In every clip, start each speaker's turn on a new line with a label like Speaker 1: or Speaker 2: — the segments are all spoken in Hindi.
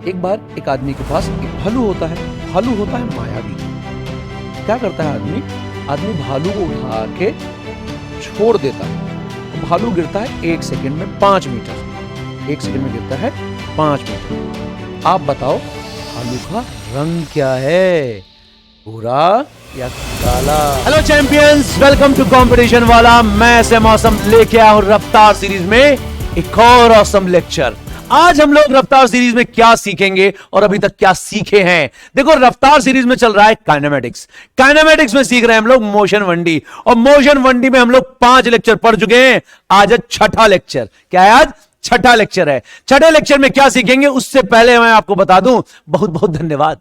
Speaker 1: एक बार एक आदमी के पास एक भालू होता है। भालू होता है मायावी। क्या करता है आदमी? आदमी भालू को उठा के छोड़ देता है। भालू गिरता है 1 सेकंड में 5 मीटर। 1 सेकंड में गिरता है 5 मीटर। आप बताओ भालू का रंग क्या है, भूरा या काला? Hello champions, welcome to competition वाला। मैं ऐसे मौसम लेके आया हूं रफ्तार सीरीज में एक और ऑसम लेक्चर। आज हम लोग रफ्तार सीरीज में क्या सीखेंगे और अभी तक क्या सीखे हैं। देखो, रफ्तार सीरीज में चल रहा है काइनेमेटिक्स। काइनेमेटिक्स में सीख रहे हैं हम लोग मोशन 1D, और मोशन 1D में हम लोग 5 लेक्चर पढ़ चुके हैं। आज छठा लेक्चर। क्या है आज? छठा लेक्चर है। छठे लेक्चर में क्या सीखेंगे उससे पहले मैं आपको बता दूं, बहुत बहुत धन्यवाद,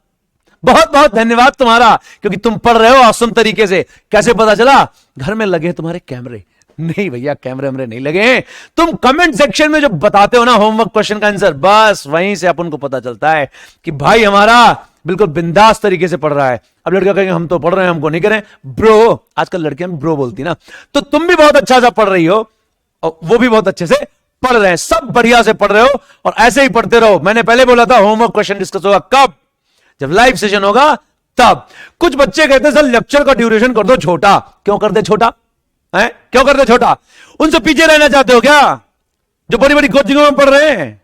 Speaker 1: बहुत बहुत धन्यवाद तुम्हारा, क्योंकि तुम पढ़ रहे हो आसान तरीके से। कैसे पता चला? घर में लगे तुम्हारे कैमरे? नहीं भैया, कैमरे हमरे नहीं लगे हैं। तुम कमेंट सेक्शन में जो बताते हो ना होमवर्क क्वेश्चन का आंसर, बस वहीं से अपन को पता चलता है कि भाई हमारा बिल्कुल बिंदास तरीके से पढ़ रहा है। अब लड़का कहेंगे हम तो पढ़ रहे हैं, हमको नहीं करें ब्रो। आजकल लड़कियां ब्रो बोलती ना, तो तुम भी बहुत अच्छा सा पढ़ रही हो और वो भी बहुत अच्छे से पढ़ रहे हैं। सब बढ़िया से पढ़ रहे हो और ऐसे ही पढ़ते रहो। मैंने पहले बोला था होमवर्क क्वेश्चन डिस्कस होगा कब? जब लाइव सेशन होगा तब। कुछ बच्चे कहते हैं सर लेक्चर का ड्यूरेशन कर दो छोटा। क्यों कर दे छोटा? है क्यों कर दे छोटा? उनसे पीछे रहना चाहते हो क्या, जो बड़ी बड़ी कोचिंगों में पढ़ रहे हैं?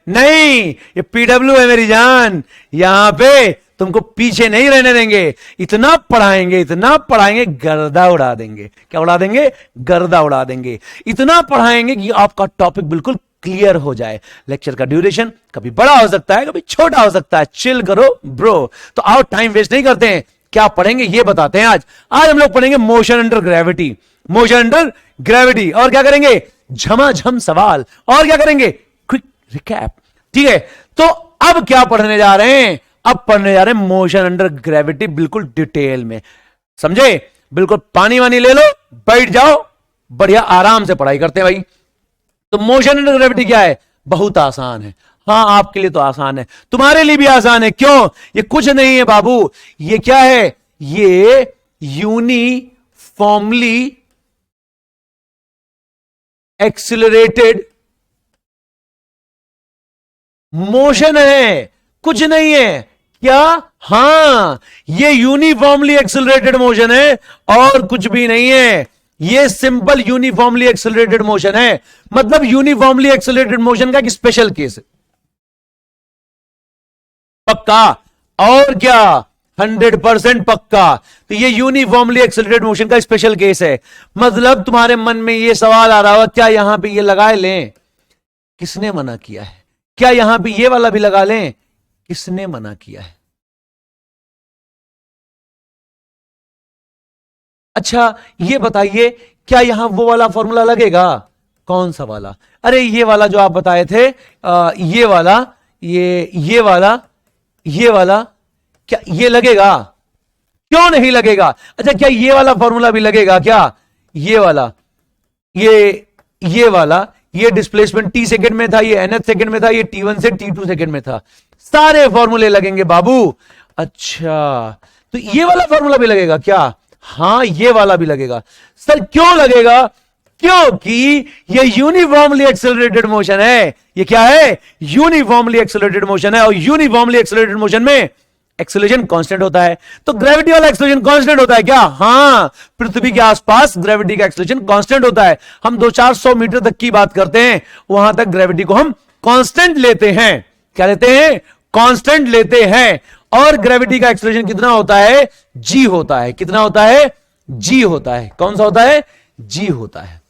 Speaker 1: नहीं, ये पीडब्ल्यू है मेरी जान। यहां पे तुमको पीछे नहीं रहने देंगे। इतना पढ़ाएंगे गर्दा उड़ा देंगे। क्या उड़ा देंगे? गर्दा उड़ा देंगे। इतना पढ़ाएंगे कि आपका टॉपिक बिल्कुल क्लियर हो जाए। लेक्चर का ड्यूरेशन कभी बड़ा हो सकता है, कभी छोटा हो सकता है। चिल करो ब्रो। तो आओ, टाइम वेस्ट नहीं करते हैं। क्या पढ़ेंगे ये बताते हैं आज। आज हम लोग पढ़ेंगे motion under gravity. Motion under gravity. और क्या करेंगे? झमाझम सवाल। और क्या करेंगे? Quick recap. ठीक है, तो अब क्या पढ़ने जा रहे हैं? अब पढ़ने जा रहे हैं मोशन अंडर ग्रेविटी बिल्कुल डिटेल में। समझे? बिल्कुल पानी वानी ले लो, बैठ जाओ, बढ़िया आराम से पढ़ाई करते हैं भाई। तो मोशन अंडर ग्रेविटी क्या है? बहुत आसान है। हाँ, आपके लिए तो आसान है, तुम्हारे लिए भी आसान है। क्यों? ये कुछ नहीं है बाबू। ये क्या है? ये यूनिफॉर्मली एक्सिलरेटेड मोशन है, कुछ नहीं है। क्या? हाँ, ये यूनिफॉर्मली एक्सिलरेटेड मोशन है और कुछ भी नहीं है। ये सिंपल यूनिफॉर्मली एक्सिलरेटेड मोशन है। मतलब यूनिफॉर्मली एक्सिलरेटेड मोशन का एक स्पेशल केस है। पक्का? और क्या? 100% पक्का। तो ये यूनिफॉर्मली एक्सिलरेटेड मोशन का स्पेशल केस है। मतलब तुम्हारे मन में ये सवाल आ रहा होगा, क्या यहां पे ये लगा लें? किसने मना किया है? क्या यहां पे ये वाला भी लगा लें? किसने मना किया है? अच्छा, ये बताइए, क्या यहां वो वाला फॉर्मूला लगेगा? कौन सा वाला? अरे ये वाला जो आप बताए थे, ये वाला, ये वाला, क्या ये लगेगा? क्यों नहीं लगेगा? अच्छा, क्या ये वाला फॉर्मूला भी लगेगा क्या? ये वाला, ये वाला, ये डिस्प्लेसमेंट t सेकंड में था, ये nth सेकंड में था, ये t1 से t2 सेकंड में था। सारे फॉर्मूले लगेंगे बाबू। अच्छा, तो ये वाला फॉर्मूला भी लगेगा क्या? हाँ, ये वाला भी लगेगा। सर क्यों लगेगा? क्योंकि ये यूनिफॉर्मली एक्सेलरेटेड मोशन है। ये क्या है? यूनिफॉर्मली एक्सेलरेटेड मोशन है। और यूनिफॉर्मली एक्सेलरेटेड मोशन में एक्सेलरेशन कांस्टेंट होता है। तो ग्रेविटी वाला एक्सेलरेशन कांस्टेंट होता है क्या? हाँ, पृथ्वी के आसपास ग्रेविटी का एक्सेलरेशन कांस्टेंट होता है। हम 200-400 मीटर तक की बात करते हैं, वहां तक ग्रेविटी को हम कांस्टेंट लेते हैं। क्या लेते हैं? कांस्टेंट लेते हैं। और ग्रेविटी का एक्सेलरेशन कितना होता है? जी होता है। कितना होता है? जी होता है। कौन सा होता है? जी होता है।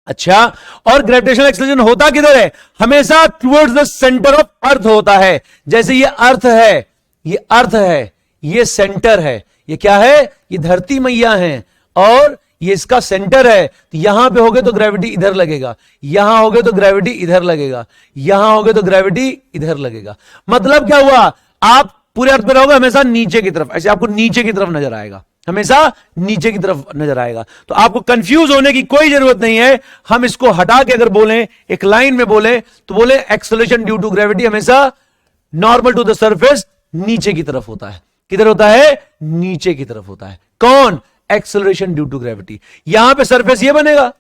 Speaker 1: अच्छा, और ग्रेविटेशनल एक्सेलरेशन होता किधर है? हमेशा towards the centre of earth होता है। जैसे ये अर्थ है, ये अर्थ है, ये सेंटर है। ये क्या है? ये धरती मैया है और ये इसका सेंटर है। तो यहां पे होगे तो ग्रेविटी इधर लगेगा, यहां होगे तो ग्रेविटी इधर लगेगा, यहां होगे तो ग्रेविटी इधर लगेगा। मतलब क्या हुआ? आप पूरे अर्थ पे रहोगे हमेशा नीचे की तरफ, ऐसे आपको नीचे की तरफ नजर आएगा, हमेशा नीचे की तरफ नजर आएगा। तो आपको कंफ्यूज होने की कोई जरूरत नहीं है। हम इसको हटा के अगर बोलें, एक लाइन में बोले तो बोले एक्सेलरेशन ड्यू टू ग्रेविटी हमेशा नॉर्मल टू द सरफेस नीचे की तरफ होता है। किधर होता है? नीचे की तरफ होता है। कौन? Acceleration due to gravity. यहां पे सरफेस ये बनेगा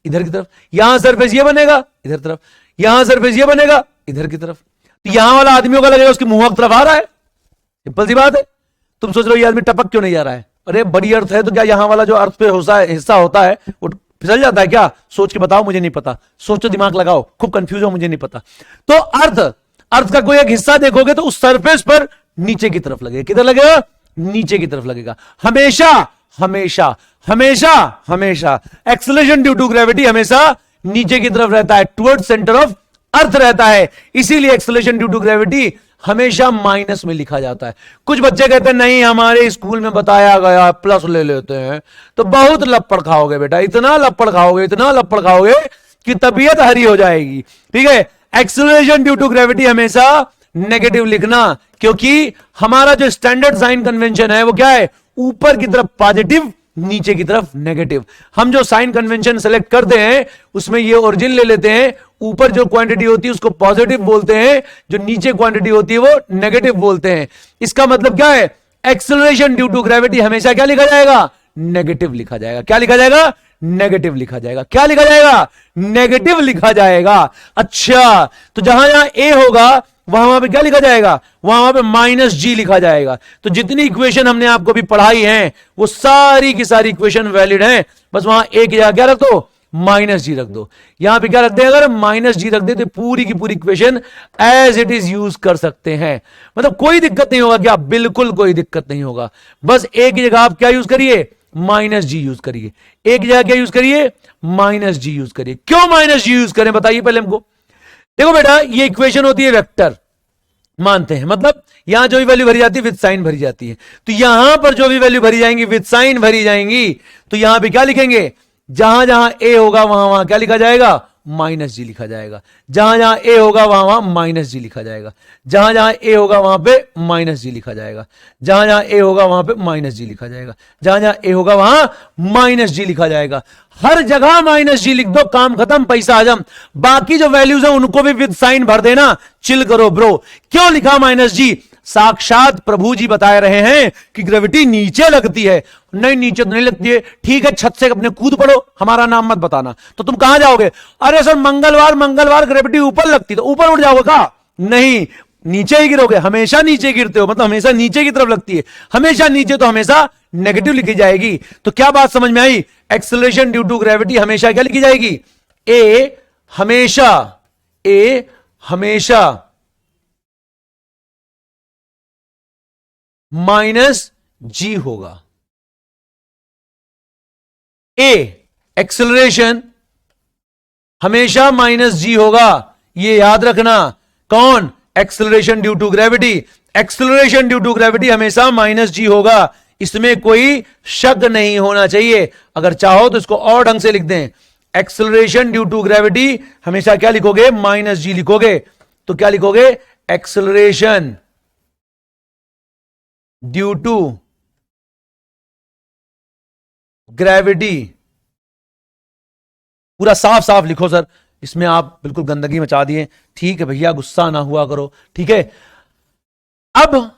Speaker 1: इधर की तरफ, यहां सरफेस ये बनेगा इधर तरफ, यहां सरफेस ये बनेगा इधर की तरफ।
Speaker 2: तो यहां वाला आदमियों का लगेगा उसके मुंह की तरफ आ रहा है, सिंपल सी बात है। तुम सोच रहे हो ये आदमी टपक क्यों नहीं जा रहा है, अरे बड़ी अर्थ है तो क्या यहां वाला जो अर्थ पे हिस्सा होता है वो फिसल जाता है क्या? सोच के बताओ, मुझे नहीं पता, सोचो, दिमाग लगाओ, खूब कंफ्यूज हो, मुझे नहीं पता। तो अर्थ का कोई एक हिस्सा देखोगे तो उस सरफेस पर नीचे की तरफ लगेगा, किधर लगेगा? नीचे की तरफ लगेगा, हमेशा हमेशा हमेशा हमेशा। एक्सेलरेशन ड्यू टू ग्रेविटी हमेशा नीचे की तरफ रहता है, टुवर्ड सेंटर ऑफ अर्थ रहता है, इसीलिए acceleration due to gravity minus minus में लिखा जाता है। कुछ बच्चे कहते हैं नहीं हमारे स्कूल में बताया गया, प्लस ले लेते हैं। तो बहुत लपड़ खाओगे बेटा, इतना लपड़ खाओगे, इतना लपड़ खाओगे कि तबीयत हरी हो जाएगी। ठीक है, एक्सेलरेशन ड्यू टू ग्रेविटी हमेशा नेगेटिव लिखना, क्योंकि हमारा जो स्टैंडर्ड साइन कन्वेंशन है वो क्या है? ऊपर की तरफ पॉजिटिव, नीचे की तरफ नेगेटिव। हम जो साइन कन्वेंशन सेलेक्ट करते हैं उसमें ये ओरिजिन ले लेते हैं, ऊपर जो क्वांटिटी होती है उसको पॉजिटिव बोलते हैं, जो नीचे क्वांटिटी होती है वो नेगेटिव बोलते हैं। इसका मतलब क्या है? एक्सेलरेशन ड्यू टू ग्रेविटी हमेशा क्या लिखा जाएगा? नेगेटिव लिखा जाएगा। क्या लिखा जाएगा? नेगेटिव लिखा जाएगा। क्या लिखा जाएगा? नेगेटिव लिखा जाएगा। अच्छा, तो जहां जहां ए होगा वहां पे क्या लिखा जाएगा? वहां पे माइनस जी लिखा जाएगा। तो जितनी इक्वेशन हमने आपको भी पढ़ाई है वो सारी की सारी इक्वेशन वैलिड हैं, बस वहां एक जगह क्या रख दो? माइनस जी रख दो। यहां पे क्या रखते हैं? अगर माइनस जी रख दे तो पूरी की पूरी equation as it is use कर सकते हैं, मतलब कोई दिक्कत नहीं होगा। क्या? बिल्कुल कोई दिक्कत नहीं होगा। बस एक जगह आप क्या यूज करिए? माइनस जी यूज करिए। एक जगह क्या यूज करिए? माइनस जी यूज करिए। क्यों माइनस जी यूज करें बताइए पहले हमको। देखो बेटा, ये इक्वेशन होती है वेक्टर, मानते हैं, मतलब यहां जो भी वैल्यू भरी जाती है विद साइन भरी जाती है। तो यहां पर जो भी वैल्यू भरी जाएंगी विद साइन भरी जाएंगी, तो यहां पे क्या लिखेंगे? जहां जहां ए होगा वहां वहां क्या लिखा जाएगा? माइनस जी लिखा जाएगा। जहां जहां ए होगा वहां वहां माइनस जी लिखा जाएगा। जहां जहां ए होगा वहां पे माइनस जी लिखा जाएगा। जहां जहां ए होगा वहां पे माइनस जी लिखा जाएगा। जहां जहां ए होगा वहां माइनस जी लिखा जाएगा। हर जगह माइनस जी लिख दो, काम खत्म, पैसा हजम। बाकी जो वैल्यूज है उनको भी विद साइन भर देना। चिल करो ब्रो। क्यों लिखा माइनस जी? साक्षात प्रभु जी बता रहे हैं कि ग्रेविटी नीचे लगती है। नहीं, नीचे तो नहीं लगती है। ठीक है, छत से अपने कूद पड़ो, हमारा नाम मत बताना। तो तुम कहां जाओगे? अरे सर मंगलवार ग्रेविटी ऊपर लगती, तो ऊपर उठ जाओगे का? नहीं, नीचे ही गिरोगे। हमेशा नीचे गिरते हो, मतलब हमेशा नीचे की तरफ लगती है। हमेशा नीचे तो हमेशा नेगेटिव लिखी जाएगी। तो क्या बात समझ में आई? एक्सेलरेशन ड्यू टू ग्रेविटी हमेशा क्या लिखी जाएगी? ए हमेशा माइनस जी होगा। ए एक्सेलरेशन हमेशा माइनस जी होगा, ये याद रखना। कौन? Acceleration due to gravity. Acceleration due to gravity minus माइनस जी होगा, इसमें कोई शक नहीं होना चाहिए। अगर चाहो तो इसको और ढंग से लिख दें, एक्सेलरेशन ड्यू टू ग्रेविटी हमेशा क्या लिखोगे? माइनस जी लिखोगे। तो क्या लिखोगे? Acceleration due to gravity. पूरा साफ साफ लिखो सर, इसमें आप बिल्कुल गंदगी मचा दिए। ठीक है भैया, गुस्सा ना हुआ करो, ठीक है। अब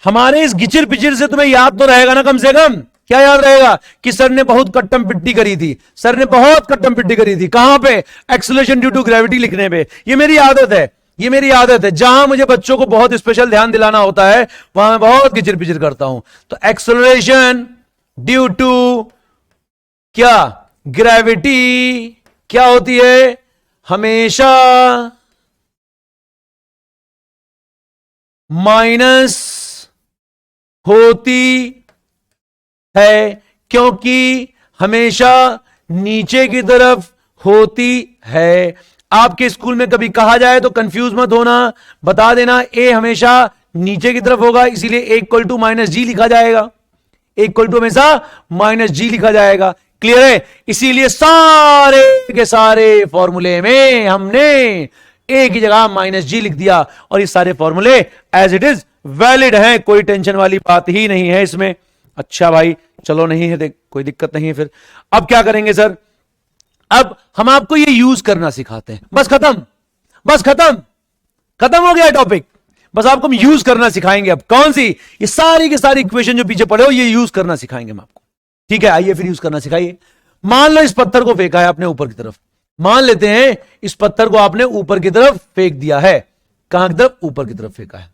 Speaker 2: हमारे इस गिचिर पिचिर से तुम्हें याद तो रहेगा ना, कम से कम क्या याद रहेगा? कि सर ने बहुत कट्टम पिट्टी करी थी। सर ने बहुत कट्टम पिट्टी करी थी। कहां पे? एक्सेलरेशन ड्यू टू ग्रेविटी लिखने पे। ये मेरी आदत है, ये मेरी आदत है। जहां मुझे बच्चों को बहुत स्पेशल ध्यान दिलाना होता है वहां मैं बहुत गिचिर पिचिर करता हूं। तो एक्सेलरेशन ड्यू टू क्या? ग्रेविटी क्या होती है? हमेशा माइनस होती है, क्योंकि हमेशा नीचे की तरफ होती है। आपके स्कूल में कभी कहा जाए तो कंफ्यूज मत होना, बता देना ए हमेशा नीचे की तरफ होगा, इसीलिए ए इक्वल टू माइनस जी लिखा जाएगा। ए इक्वल टू हमेशा माइनस जी लिखा जाएगा। क्लियर है? इसीलिए सारे के सारे फॉर्मूले में हमने ए की जगह माइनस जी लिख दिया, और ये सारे फॉर्मूले एज इट इज वैलिड हैं, कोई टेंशन वाली बात ही नहीं है इसमें। अच्छा भाई चलो, नहीं है कोई दिक्कत नहीं है। फिर अब क्या करेंगे सर? अब हम आपको ये यूज करना सिखाते हैं। बस खत्म, बस खत्म, खत्म हो गया टॉपिक। बस आपको हम यूज करना सिखाएंगे। अब कौन सी? ये सारी की सारी इक्वेशन जो पीछे पड़े हो, ये यूज करना सिखाएंगे हम आपको। ठीक है, आइए फिर यूज करना सिखाइए। मान लो इस पत्थर को फेंका है आपने ऊपर की तरफ। मान लेते हैं इस पत्थर को आपने ऊपर की तरफ फेंक दिया है। कहां की तरफ? ऊपर की तरफ फेंका है।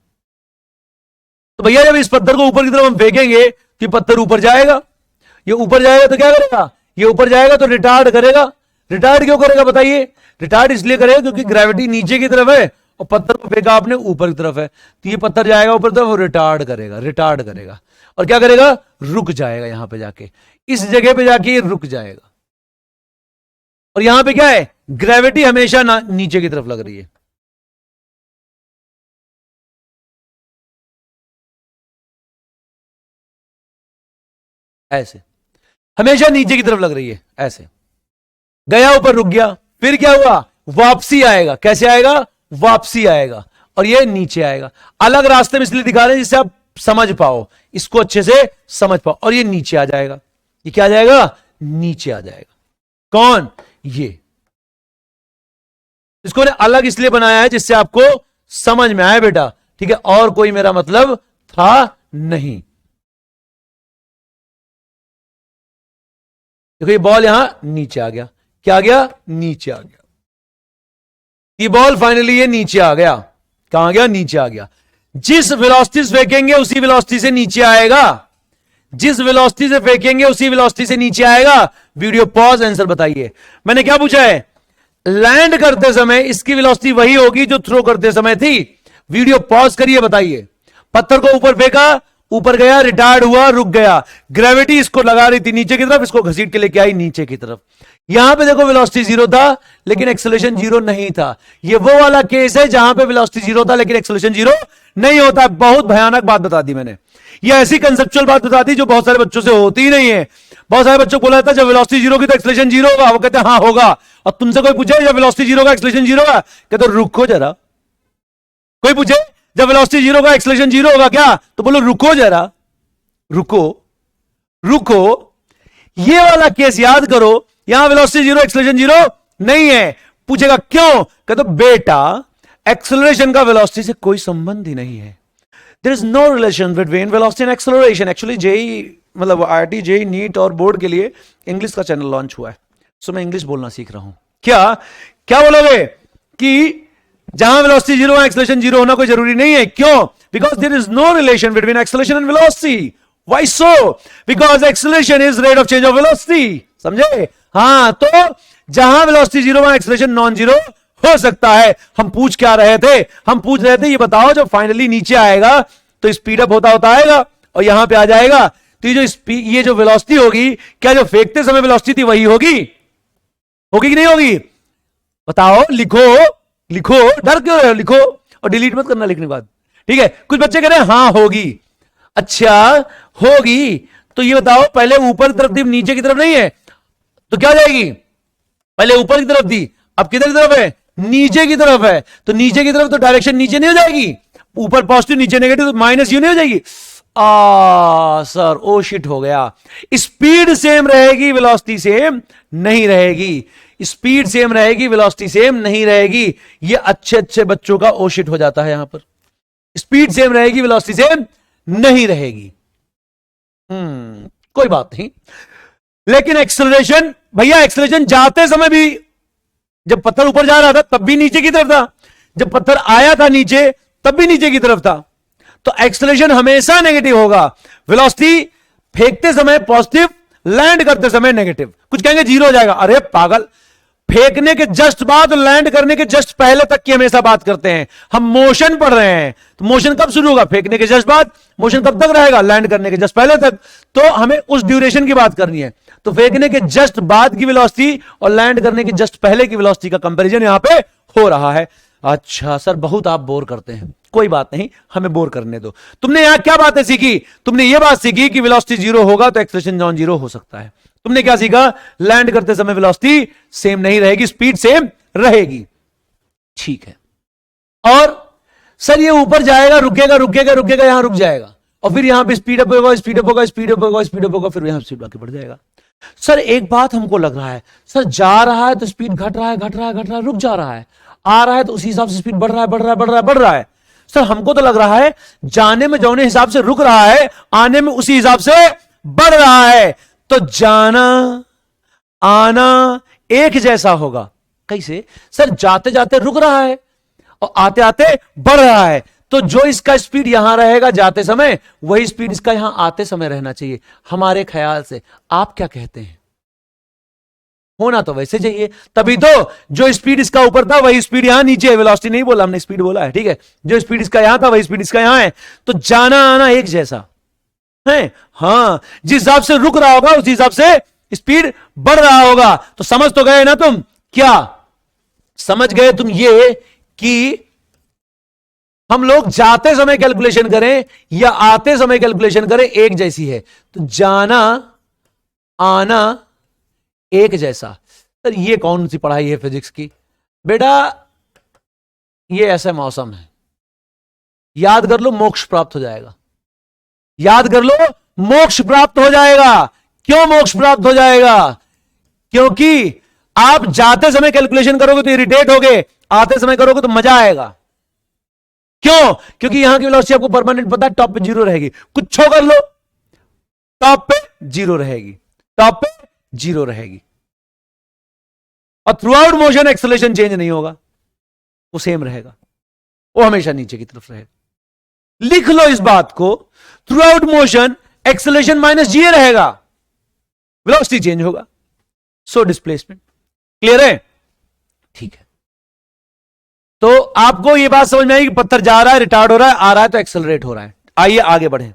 Speaker 2: तो भैया जब इस पत्थर को ऊपर की तरफ हम फेंकेंगे तो पत्थर ऊपर जाएगा। ये ऊपर जाएगा तो क्या करेगा? ये ऊपर जाएगा तो रिटार्ड करेगा। रिटार्ड क्यों करेगा बताइए? रिटार्ड इसलिए करेगा क्योंकि ग्रेविटी नीचे की तरफ है और पत्थर को फेंका आपने ऊपर की तरफ है, तो ये पत्थर जाएगा ऊपर की तरफ और रिटार्ड करेगा, रिटार्ड करेगा। और क्या करेगा? रुक जाएगा। यहां पे जाके, इस जगह पे जाके ये रुक जाएगा। और यहां पे क्या है? ग्रेविटी हमेशा नीचे की तरफ लग रही है। ऐसे हमेशा नीचे की तरफ लग रही है। ऐसे गया ऊपर, रुक गया, फिर क्या हुआ? वापसी आएगा। कैसे आएगा? वापसी आएगा और ये नीचे आएगा। अलग रास्ते में इसलिए दिखा रहे हैं जिससे आप समझ पाओ, इसको अच्छे से समझ पाओ। और ये नीचे आ जाएगा। ये क्या आ जाएगा? नीचे आ जाएगा। कौन? ये। इसको ने अलग इसलिए बनाया है जिससे आपको समझ में आए बेटा, ठीक है? और कोई मेरा मतलब था नहीं। देखो ये बॉल यहां नीचे आ गया। क्या आ गया? नीचे आ गया। ये बॉल फाइनली ये नीचे आ गया। कहां गया? नीचे आ गया। जिस वेलोसिटी से फेंकेंगे उसी वेलोसिटी से नीचे आएगा। जिस वेलोसिटी से फेंकेंगे उसी वेलोसिटी से नीचे आएगा। वीडियो पॉज, आंसर बताइए। मैंने क्या पूछा है? लैंड करते समय इसकी वेलोसिटी वही होगी जो थ्रो करते समय थी। वीडियो पॉज करिए, बताइए। पत्थर को ऊपर फेंका, ऊपर गया, रिटार्ड हुआ, रुक गया। ग्रेविटी इसको लगा रही थी नीचे की तरफ, इसको घसीट के लेके आई नीचे की तरफ। यहां पे देखो वेलोसिटी जीरो था लेकिन एक्सेलरेशन जीरो नहीं था। ये वो वाला केस है जहां पे वेलोसिटी जीरो था लेकिन एक्सेलरेशन जीरो नहीं होता। बहुत भयानक बात बता दी मैंने। ये ऐसी कंसेप्चुअल बात बता दी जो बहुत सारे बच्चों से होती ही नहीं है। बहुत सारे बच्चों को बोला था जब वेलोसिटी जीरो की तो एक्सेलरेशन जीरो होगा, वो कहते हैं हाँ होगा। और तुमसे कोई पूछे जब वेलोसिटी जीरो का एक्सेलरेशन जीरो होगा, कहते रुको जरा। कोई पूछे जब वेलोसिटी जीरो का एक्सेलरेशन जीरो होगा क्या, तो बोलो रुको जरा, रुको रुको। ये वाला केस याद करो। यहां वेलोसिटी जीरो एक्सेलरेशन जीरो नहीं है। पूछेगा क्यों, कहते बेटा एक्सेलरेशन का वेलोसिटी से कोई संबंध ही नहीं है। There is no relation between velocity and acceleration. Actually JEE मतलब आईआईटी, जेई, नीट और बोर्ड के लिए इंग्लिश का चैनल लॉन्च हुआ है, सो मैं इंग्लिश बोलना सीख रहा हूं। क्या क्या बोलोगे कि जहां वेलोसिटी जीरो है एक्सेलरेशन जीरो होना कोई जरूरी नहीं है। क्यों? Because there is no relation between acceleration and velocity. Why so? Because acceleration is rate of change of velocity. समझे? हाँ, तो जहां वेलोसिटी जीरो वहां एक्सेलरेशन नॉन जीरो हो सकता है। हम पूछ क्या रहे थे? हम पूछ रहे थे ये बताओ जब फाइनली नीचे आएगा तो स्पीड अप होता होता आएगा और यहां पे आ जाएगा, तो ये जो वेलोसिटी होगी, क्या जो फेंकते समय वेलोसिटी थी वही होगी? होगी कि नहीं होगी? बताओ, लिखो लिखो, डर क्यों रहे हो? लिखो और डिलीट मत करना लिखने के बाद, ठीक है? कुछ बच्चे कह रहे हैं हाँ होगी। अच्छा होगी, तो ये बताओ पहले ऊपर की तरफ थी नीचे की तरफ नहीं है, तो क्या जाएगी? पहले ऊपर की तरफ थी, अब किधर की तरफ है? नीचे की तरफ है। तो नीचे की तरफ तो डायरेक्शन नीचे नहीं हो जाएगी? ऊपर पॉजिटिव नीचे नेगेटिव, तो माइनस यू नहीं हो जाएगी? सर ओ शिट हो गया। स्पीड सेम रहेगी, वेलोसिटी सेम नहीं रहेगी। स्पीड सेम रहेगी, वेलोसिटी सेम नहीं रहेगी। ये अच्छे अच्छे बच्चों का ओ शिट हो जाता है यहां पर। स्पीड सेम रहेगी, वेलोसिटी सेम नहीं रहेगी। कोई बात नहीं। लेकिन एक्सेलरेशन, भैया एक्सेलरेशन जाते समय भी, जब पत्थर ऊपर जा रहा था तब भी नीचे की तरफ था, जब पत्थर आया था नीचे तब भी नीचे की तरफ था। तो एक्सेलरेशन हमेशा नेगेटिव होगा। वेलोसिटी फेंकते समय पॉजिटिव, लैंड करते समय नेगेटिव। कुछ कहेंगे जीरो हो जाएगा, अरे पागल, फेंकने के जस्ट बाद लैंड करने के जस्ट पहले तक की हमेशा बात करते हैं। हम मोशन पढ़ रहे हैं, तो मोशन कब शुरू होगा? फेंकने के जस्ट बाद। मोशन कब तक रहेगा? लैंड करने के जस्ट पहले तक। तो हमें उस ड्यूरेशन की बात करनी है। तो फेंकने के जस्ट बाद की वेलोसिटी और लैंड करने के जस्ट पहले की वेलोसिटी का कंपैरिजन यहां पे हो रहा है। अच्छा सर, बहुत आप बोर करते हैं। कोई बात नहीं, हमें बोर करने दो। तुमने यहां क्या बातें सीखी? तुमने यह बात सीखी कि वेलोसिटी जीरो होगा तो एक्सेलरेशन नॉन जीरो हो सकता है। तुमने क्या सीखा? लैंड करते समय वेलोसिटी सेम नहीं रहेगी, स्पीड सेम रहेगी। ठीक है। और सर ये ऊपर जाएगा, रुकेगा रुकेगा रुकेगा, यहां रुक जाएगा और फिर यहां पे स्पीड अप होगा, स्पीड अप होगा, स्पीड अप होगा, स्पीड अप होगा, फिर यहां स्पीड बाकी बढ़ जाएगा। सर एक बात हमको लग रहा है, सर जा रहा है तो स्पीड घट रहा है, घट रहा है, घट रहा है, रुक जा रहा है, आ रहा है तो उसी हिसाब से स्पीड बढ़ रहा है, बढ़ रहा है, बढ़ रहा है, बढ़ रहा है। सर हमको तो लग रहा है जाने में जौने हिसाब से रुक रहा है, आने में उसी हिसाब से बढ़ रहा है। तो जाना आना एक जैसा होगा। कैसे? सर जाते जाते रुक रहा है और आते आते बढ़ रहा है, तो जो इसका स्पीड यहां रहेगा जाते समय, वही स्पीड इसका यहां आते समय रहना चाहिए हमारे ख्याल से। आप क्या कहते हैं? होना तो वैसे चाहिए, तभी तो जो स्पीड इसका ऊपर था वही स्पीड यहां नीचे है। वेलोसिटी नहीं बोला हमने, स्पीड बोला है, ठीक है। जो स्पीड इसका यहां था वही स्पीड इसका यहां है, तो जाना आना एक जैसा है। हाँ, जिस हिसाब से रुक रहा होगा उस हिसाब से स्पीड बढ़ रहा होगा। तो समझ तो गए ना तुम? क्या समझ गए तुम ये कि हम लोग जाते समय कैलकुलेशन करें या आते समय कैलकुलेशन करें एक जैसी है, तो जाना आना एक जैसा। सर ये कौन सी पढ़ाई है फिजिक्स की? बेटा ये ऐसा मौसम है, याद कर लो मोक्ष प्राप्त हो जाएगा। याद कर लो मोक्ष प्राप्त हो जाएगा। क्यों मोक्ष प्राप्त हो जाएगा? क्योंकि आप जाते समय कैलकुलेशन करोगे तो इरिटेट होगे, आते समय करोगे तो मजा आएगा। क्यों? क्योंकि यहां की वेलोसिटी आपको परमानेंट पता है, टॉप पे जीरो रहेगी। कुछ कर लो टॉप पे जीरो रहेगी, टॉप पे जीरो रहेगी। और through out motion acceleration change नहीं होगा, वो सेम रहेगा, वो हमेशा नीचे की तरफ रहेगा। लिख लो इस बात को, throughout motion acceleration minus g रहेगा, वेलोसिटी चेंज होगा, सो डिस्प्लेसमेंट। क्लियर है? ठीक है। तो आपको यह बात समझ में आई कि पत्थर जा रहा है, रिटार्ड हो रहा है, आ रहा है तो एक्सेलरेट हो रहा है। आइए आगे बढ़े।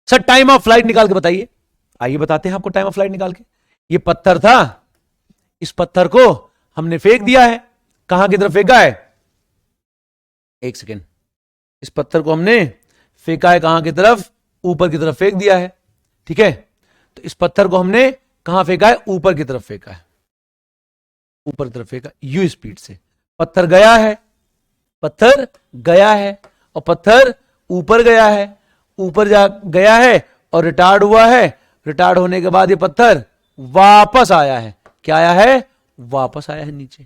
Speaker 2: सर टाइम ऑफ फ्लाइट निकाल के बताइए। आइए बताते हैं आपको टाइम ऑफ फ्लाइट निकाल के। ये पत्थर था, इस पत्थर को हमने फेंक दिया है। कहां की तरफ फेंका है? एक सेकेंड, इस पत्थर को हमने फेंका है कहां की तरफ? ऊपर की तरफ फेंक दिया है, ठीक है। तो इस पत्थर को हमने कहां फेंका है? ऊपर की तरफ फेंका है, ऊपर की तरफ फेंका यू स्पीड से। पत्थर गया है, पत्थर गया है, और पत्थर ऊपर गया है, ऊपर जा गया है और रिटार्ड हुआ है। रिटार्ड होने के बाद ये पत्थर वापस आया है। क्या आया है? वापस आया है नीचे।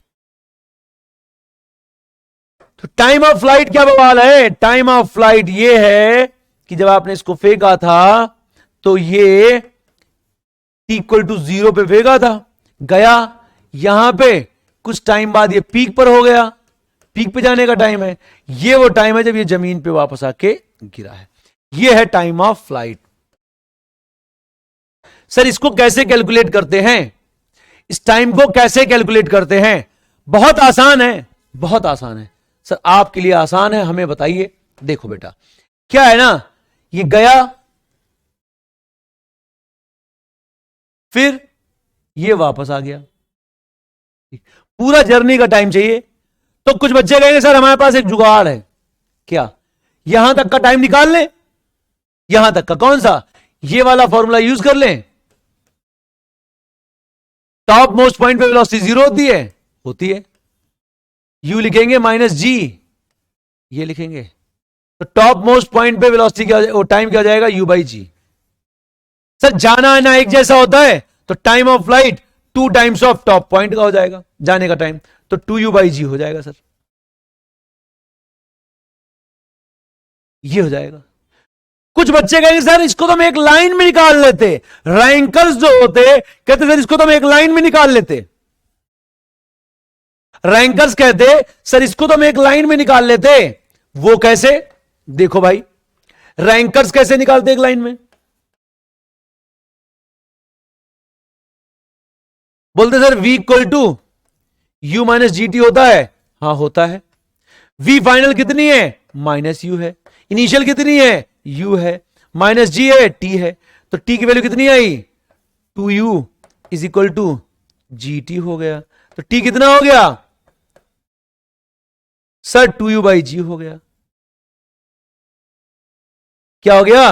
Speaker 2: तो टाइम ऑफ फ्लाइट क्या बवाल है? टाइम ऑफ फ्लाइट ये है कि जब आपने इसको फेंका था तो ये इक्वल टू जीरो पे फेंका था, गया यहां पे, कुछ टाइम बाद ये पीक पर हो गया, पीक पे जाने का टाइम है। ये वो टाइम है जब ये जमीन पे वापस आके गिरा है। ये है टाइम ऑफ फ्लाइट। सर इसको कैसे कैलकुलेट करते हैं? इस टाइम को कैसे कैलकुलेट करते हैं? बहुत आसान है, बहुत आसान है। सर आपके लिए आसान है, हमें बताइए। देखो बेटा, क्या है ना, ये गया, फिर ये वापस आ गया, पूरा जर्नी का टाइम चाहिए। तो कुछ बच्चे कहेंगे सर हमारे पास एक जुगाड़ है। क्या? यहां तक का टाइम निकाल लें। यहां तक का कौन सा? ये वाला फॉर्मूला यूज कर लें। टॉप मोस्ट पॉइंट पे वेलोसिटी जीरो होती है। यू लिखेंगे माइनस जी, ये लिखेंगे, तो टॉप मोस्ट पॉइंट पे वेलोसिटी क्या, वो टाइम क्या हो जाएगा? You by ji. सर जाना आना एक जैसा होता है, तो time of flight 2 times of top point का हो जाएगा, जाने का टाइम, तो 2u बाई जी हो जाएगा। सर ये हो जाएगा। कुछ बच्चे कहेंगे सर इसको तो हम एक लाइन में निकाल लेते। रैंकर्स जो होते कहते सर इसको तो हम एक लाइन में निकाल लेते। रैंकर्स कहते सर इसको तो हम एक लाइन में निकाल लेते। वो कैसे? देखो भाई, रैंकर्स कैसे निकालते एक लाइन में? बोलते sir v equal to u minus g t होता है। हां होता है। v फाइनल कितनी है? माइनस यू है। इनिशियल कितनी है? u है। माइनस जी है, t है, तो t की वैल्यू कितनी आई? 2u is equal to g t हो गया। तो t कितना हो गया? सर 2u बाई जी हो गया। क्या हो गया?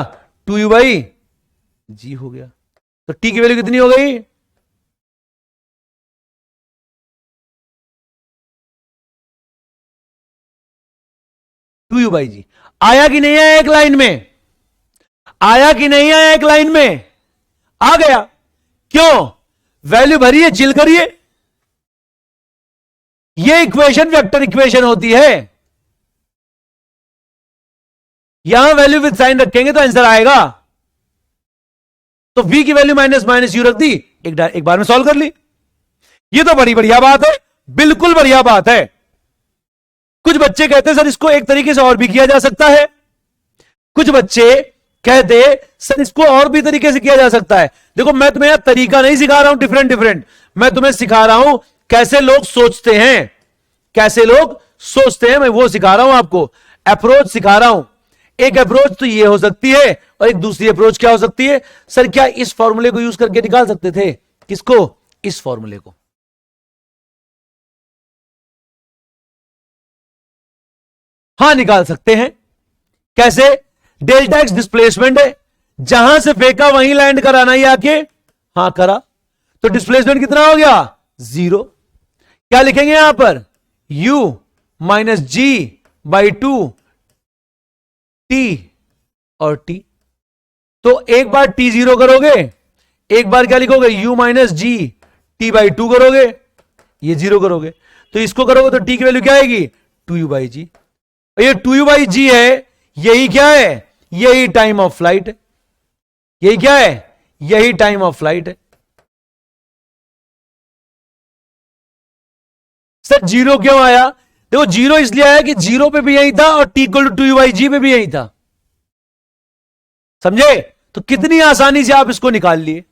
Speaker 2: 2u बाई जी हो गया। तो t की वैल्यू कितनी हो गई? टू यू बाई जी। आया कि नहीं आया एक लाइन में? आया कि नहीं आया एक लाइन में? आ गया। क्यों? वैल्यू भरी है, चिल करिए। ये इक्वेशन वेक्टर इक्वेशन होती है। यहां वैल्यू विद साइन रखेंगे तो आंसर आएगा। तो v की वैल्यू माइनस माइनस यू रख दी, एक बार में सॉल्व कर ली। ये तो बड़ी बढ़िया बात है, बिल्कुल बढ़िया बात है। कुछ बच्चे कहते हैं सर इसको एक तरीके से और भी किया जा सकता है, कुछ बच्चे कहते सर इसको और भी तरीके से किया जा सकता है। देखो मैं तुम्हें यह तरीका नहीं सिखा रहा हूं डिफरेंट डिफरेंट, मैं तुम्हें सिखा रहा हूं कैसे लोग सोचते हैं, कैसे लोग सोचते हैं मैं वो सिखा रहा हूं आपको, अप्रोच सिखा रहा हूं। एक अप्रोच तो ये हो सकती है और एक दूसरी अप्रोच क्या हो सकती है, सर क्या इस फॉर्मूले को यूज करके निकाल सकते थे, किसको, इस फॉर्मूले को। हां निकाल सकते हैं, कैसे, डेल्टा एक्स डिस्प्लेसमेंट है, जहां से फेंका वहीं लैंड कराना ही आके, हां करा, तो डिस्प्लेसमेंट कितना हो गया, 0। क्या लिखेंगे यहां पर, u minus g by 2 t और टी। तो एक बार टी 0 करोगे, एक बार क्या लिखोगे, u minus g T by 2 करोगे, ये 0 करोगे, तो इसको करोगे तो टी की वैल्यू क्या आएगी, 2u बाई जी। ये 2u बाई जी है, यही क्या है, यही टाइम ऑफ फ्लाइट है, यही क्या है, यही टाइम ऑफ फ्लाइट है। सर 0 क्यों आया, देखो 0 इसलिए आया कि 0 पे भी यही था और T equal to 2u by g पे भी यही था, समझे। तो कितनी आसानी से आप इसको निकाल लिए।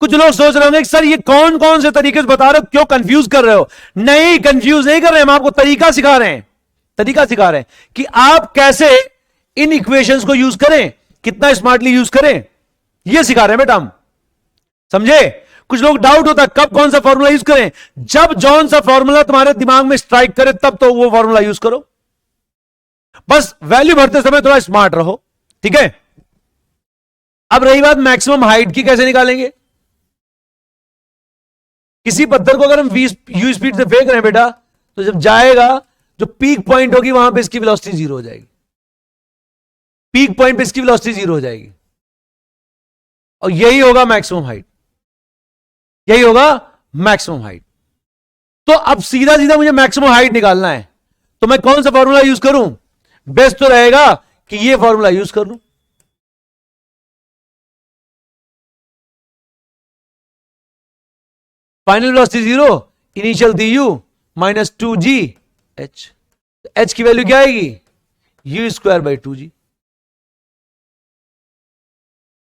Speaker 2: कुछ लोग सोच रहे होंगे कि सर ये कौन कौन से तरीके से बता रहे हो, क्यों कंफ्यूज कर रहे हो। नहीं, कंफ्यूज नहीं कर रहे, हम आपको तरीका सिखा रहे हैं, तरीका सिखा रहे हैं कि आप कैसे इन इक्वेशंस को यूज करें, कितना स्मार्टली यूज करें, ये सिखा रहे हैं बेटा हम, समझे। कुछ लोग डाउट होता है कब कौन सा फॉर्मूला यूज करें, जब जौन सा फॉर्मूला तुम्हारे दिमाग में स्ट्राइक करे तब तो वो फॉर्मूला यूज करो, बस वैल्यू भरते समय थोड़ा स्मार्ट रहो, ठीक है। अब रही बात मैक्सिमम हाइट की, कैसे निकालेंगे। किसी पत्थर को अगर हम यू स्पीड से फेंक रहे हैं बेटा, तो जब जाएगा जो पीक पॉइंट होगी वहां पे इसकी वेलोसिटी 0 हो जाएगी, पीक पॉइंट पे इसकी वेलोसिटी 0 हो जाएगी, और यही होगा मैक्सिमम हाइट, यही होगा मैक्सिमम हाइट। तो अब सीधा सीधा मुझे मैक्सिमम हाइट निकालना है, तो मैं कौन सा फॉर्मूला यूज करूं, बेस्ट तो रहेगा कि ये फॉर्मूला यूज कर लूं। फाइनल वेलोसिटी 0, इनिशियल थी u minus 2g h, h की वैल्यू क्या आएगी, u square by 2g,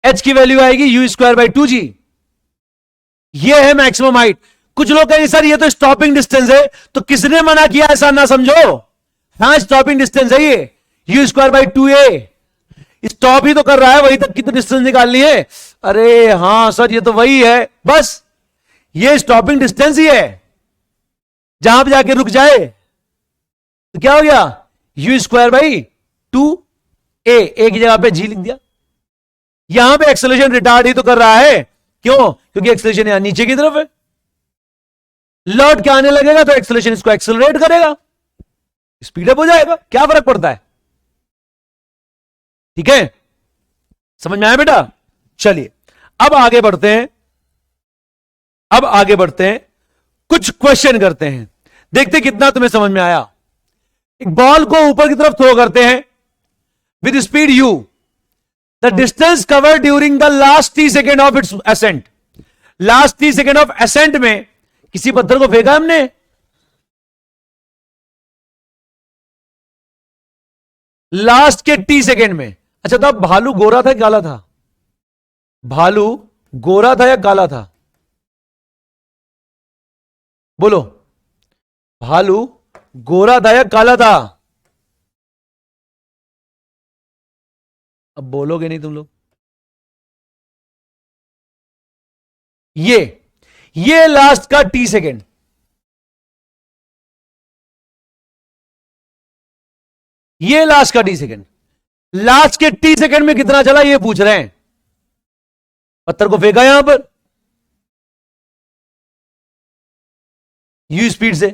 Speaker 2: h की वैल्यू आएगी u स्क्वायर बाई 2g, ये है मैक्सिमम हाइट। कुछ लोग कहेंगे सर ये तो स्टॉपिंग डिस्टेंस है, तो किसने मना किया, ऐसा ना समझो, हाँ स्टॉपिंग डिस्टेंस है ये, u square by 2a, stop ही तो कर रहा है, वही तक की तो डिस्टेंस निकालनी है। अरे हां सर ये तो वही है, बस ये स्टॉपिंग डिस्टेंस ही है, जहां पे जाके रुक जाए तो क्या हो गया, u स्क्वायर बाई 2a, एक जगह पे g लिख दिया। यहां पे एक्सेलरेशन रिटार्ड ही तो कर रहा है, क्यों, क्योंकि एक्सेलरेशन यहां नीचे की तरफ है, लौट के आने लगेगा तो एक्सेलरेशन इसको एक्सेलरेट करेगा, स्पीड अप हो जाएगा, क्या फर्क पड़ता है, ठीक है, समझ में आया बेटा। चलिए अब आगे बढ़ते हैं, अब आगे बढ़ते हैं, कुछ क्वेश्चन करते हैं, देखते कितना तुम्हें समझ में आया। एक बॉल को ऊपर की तरफ थ्रो करते हैं with speed u, the distance cover during the last 30 second of its ascent, last 30 second of ascent में किसी पत्थर को फेंका हमने, लास्ट के 30 सेकेंड में। अच्छा तो अब भालू गोरा था काला था, भालू गोरा था या काला था, बोलो, भालू गोरा था या काला था, अब बोलोगे नहीं तुम लोग। ये लास्ट का टी सेकेंड, ये लास्ट का टी सेकेंड, लास्ट के टी सेकेंड में कितना चला ये पूछ रहे हैं। पत्थर को फेंका यहां पर यू स्पीड से,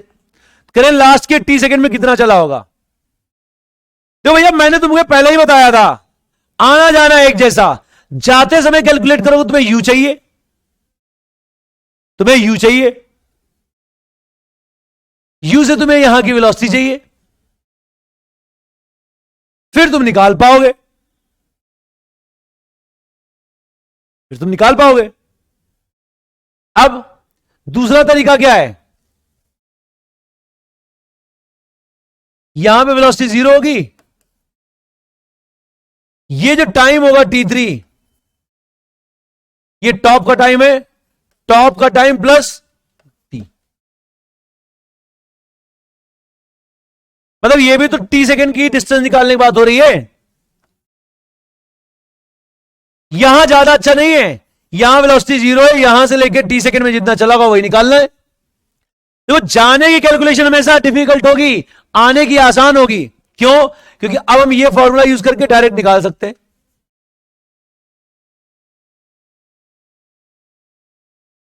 Speaker 2: करें लास्ट के टी सेकेंड में कितना चला होगा। तो भैया मैंने तुमको पहले ही बताया था, आना जाना एक जैसा, जाते समय कैलकुलेट करोगे तुम्हें यू चाहिए, तुम्हें यू चाहिए, यू से तुम्हें यहां की वेलोसिटी चाहिए, फिर तुम निकाल पाओगे, फिर तुम निकाल पाओगे। अब दूसरा तरीका क्या है, यहां पे वेलोसिटी 0 होगी, ये जो टाइम होगा t3, ये टॉप का टाइम है, टॉप का टाइम प्लस t, मतलब ये भी तो t सेकेंड की डिस्टेंस निकालने की बात हो रही है। यहां ज्यादा अच्छा नहीं है, यहां वेलोसिटी 0 है, यहां से लेकर t सेकेंड में जितना चला होगा वही निकालना है। तो जाने की कैलकुलेशन हमेशा डिफिकल्ट होगी, आने की आसान होगी। क्यों? क्योंकि अब हम ये फॉर्मूला यूज करके डायरेक्ट निकाल सकते हैं।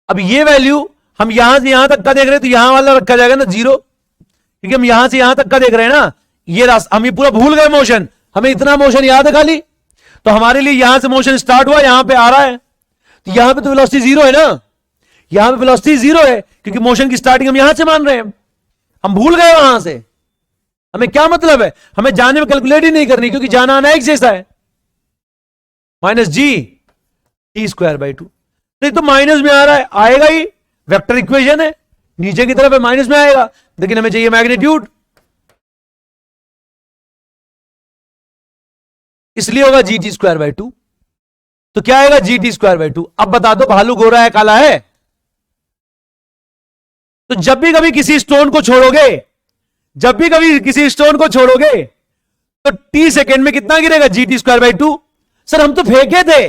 Speaker 2: अब ये वैल्यू हम यहां से यहां तक का देख रहे हैं, तो यहां वाला रखा जाएगा ना 0, क्योंकि हम यहां से यहां तक का देख रहे हैं ना, ये रास्ता हम ये पूरा भूल गए मोशन, हमें इतना मोशन याद है खाली। तो हमारे लिए यहां से मोशन स्टार्ट हुआ, यहां पे आ रहा है, तो यहां पे तो वेलोसिटी 0 है ना, यहां पे वेलोसिटी 0 है, क्योंकि मोशन की स्टार्टिंग हम यहां से मान रहे हैं। हम भूल गए वहां से, हमें क्या मतलब है, हमें जाने में कैलकुलेट ही नहीं करनी, क्योंकि जाना आना एक जैसा है। Minus g t square by 2, नहीं तो माइनस में आ रहा है, आएगा ही, वेक्टर इक्वेशन है, नीचे की तरफ है माइनस में आएगा, लेकिन हमें चाहिए मैग्नीट्यूड, इसलिए होगा जी टी स्क्वायर बाई 2। तो क्या आएगा जी टी स्क्वायर बाई 2। अब बता दो भालू गोरा है काला है? तो जब भी कभी किसी स्टोन को छोड़ोगे, जब भी कभी किसी स्टोन को छोड़ोगे, तो टी सेकेंड में कितना गिरेगा? जी टी स्क्वायर बाई 2। सर हम तो फेंके थे,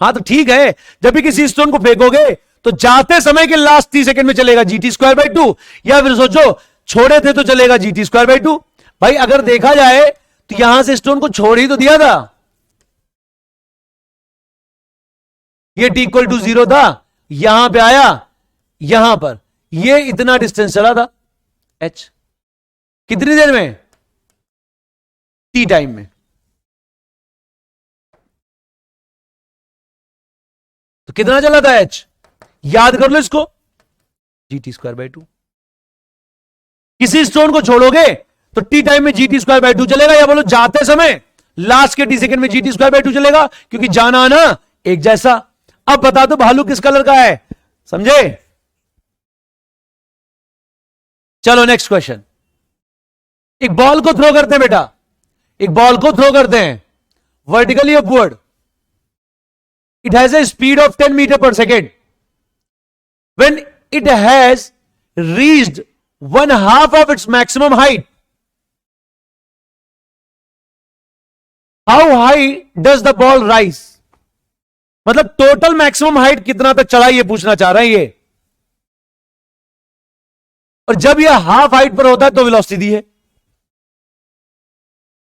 Speaker 2: हाँ तो ठीक है, जब भी किसी स्टोन को फेंकोगे तो जाते समय के लास्ट 30 सेकंड में चलेगा जी टी स्क्वायर बाई 2, या फिर सोचो छोड़े थे तो चलेगा जी टी स्क्वायर बाई 2। भाई अगर देखा जाए तो यहां से स्टोन को छोड़ ही तो दिया था, ये टी इक्वल टू 0 था, यहां पे आया, यहां पर ये इतना डिस्टेंस चला था h, कितनी देर में? टी टाइम में। तो कितना चला था h? याद कर लो इसको, जी टी स्क्वायर बाई 2। किसी स्टोन को छोड़ोगे तो टी टाइम में जी टी स्क्वायर बाई 2 चलेगा, या बोलो जाते समय लास्ट के टी सेकेंड में जी टी स्क्वायर बाई 2 चलेगा, क्योंकि जाना आना एक जैसा। अब बता दो भालू किस कलर का है, समझे? चलो नेक्स्ट क्वेश्चन। एक बॉल को थ्रो करते हैं बेटा, एक बॉल को थ्रो करते हैं vertically upward, it has a speed of 10 meter per second. When it has reached 1/2 of its maximum height, how high does the ball rise? मतलब टोटल मैक्सिमम हाइट कितना तक चढ़ा, ये पूछना चाह रहे हैं ये। और जब यह हाफ हाइट पर होता है तो वेलोसिटी दी है।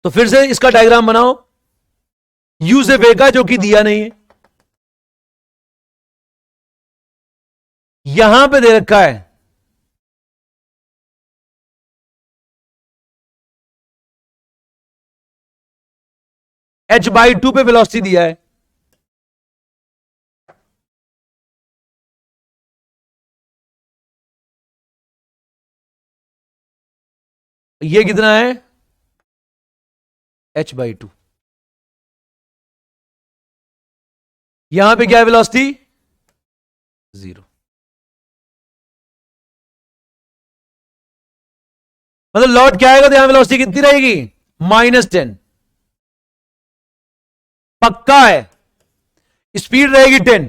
Speaker 2: तो फिर से इसका डायग्राम बनाओ, यू से वे का, जो कि दिया नहीं है, यहां पे दे रखा है h/2 पे वेलोसिटी दिया है, ये कितना है? h/2। यहां पे क्या है वेलोसिटी? 0। मतलब लौट क्या आएगा तो यहां वेलोसिटी कितनी रहेगी? -10। पक्का है, स्पीड रहेगी 10।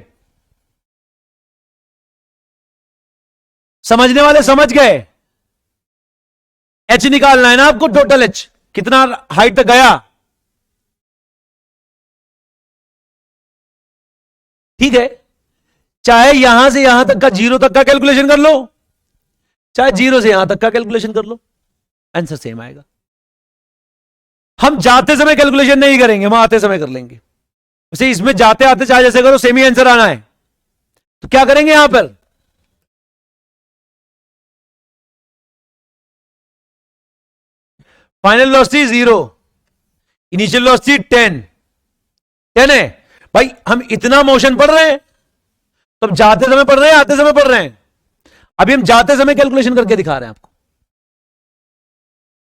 Speaker 2: समझने वाले समझ गए? एच निकालना है ना आपको, टोटल एच कितना हाइट तक गया, ठीक है। चाहे यहां से यहां तक का 0 तक का कैलकुलेशन कर लो, चाहे 0 से यहां तक का कैलकुलेशन कर लो, आंसर सेम आएगा। हम जाते समय कैलकुलेशन नहीं करेंगे, हम आते समय कर लेंगे। वैसे इसमें जाते आते चाहे जैसे करो, सेम ही आंसर आना है। तो क्या करेंगे यहां पर? फाइनल वेलोसिटी 0, इनिशियल वेलोसिटी 10 है। भाई हम इतना मोशन पढ़ रहे हैं, तो हम जाते समय पढ़ रहे हैं, आते समय पढ़ रहे हैं? अभी हम जाते समय कैलकुलेशन करके दिखा रहे हैं आपको,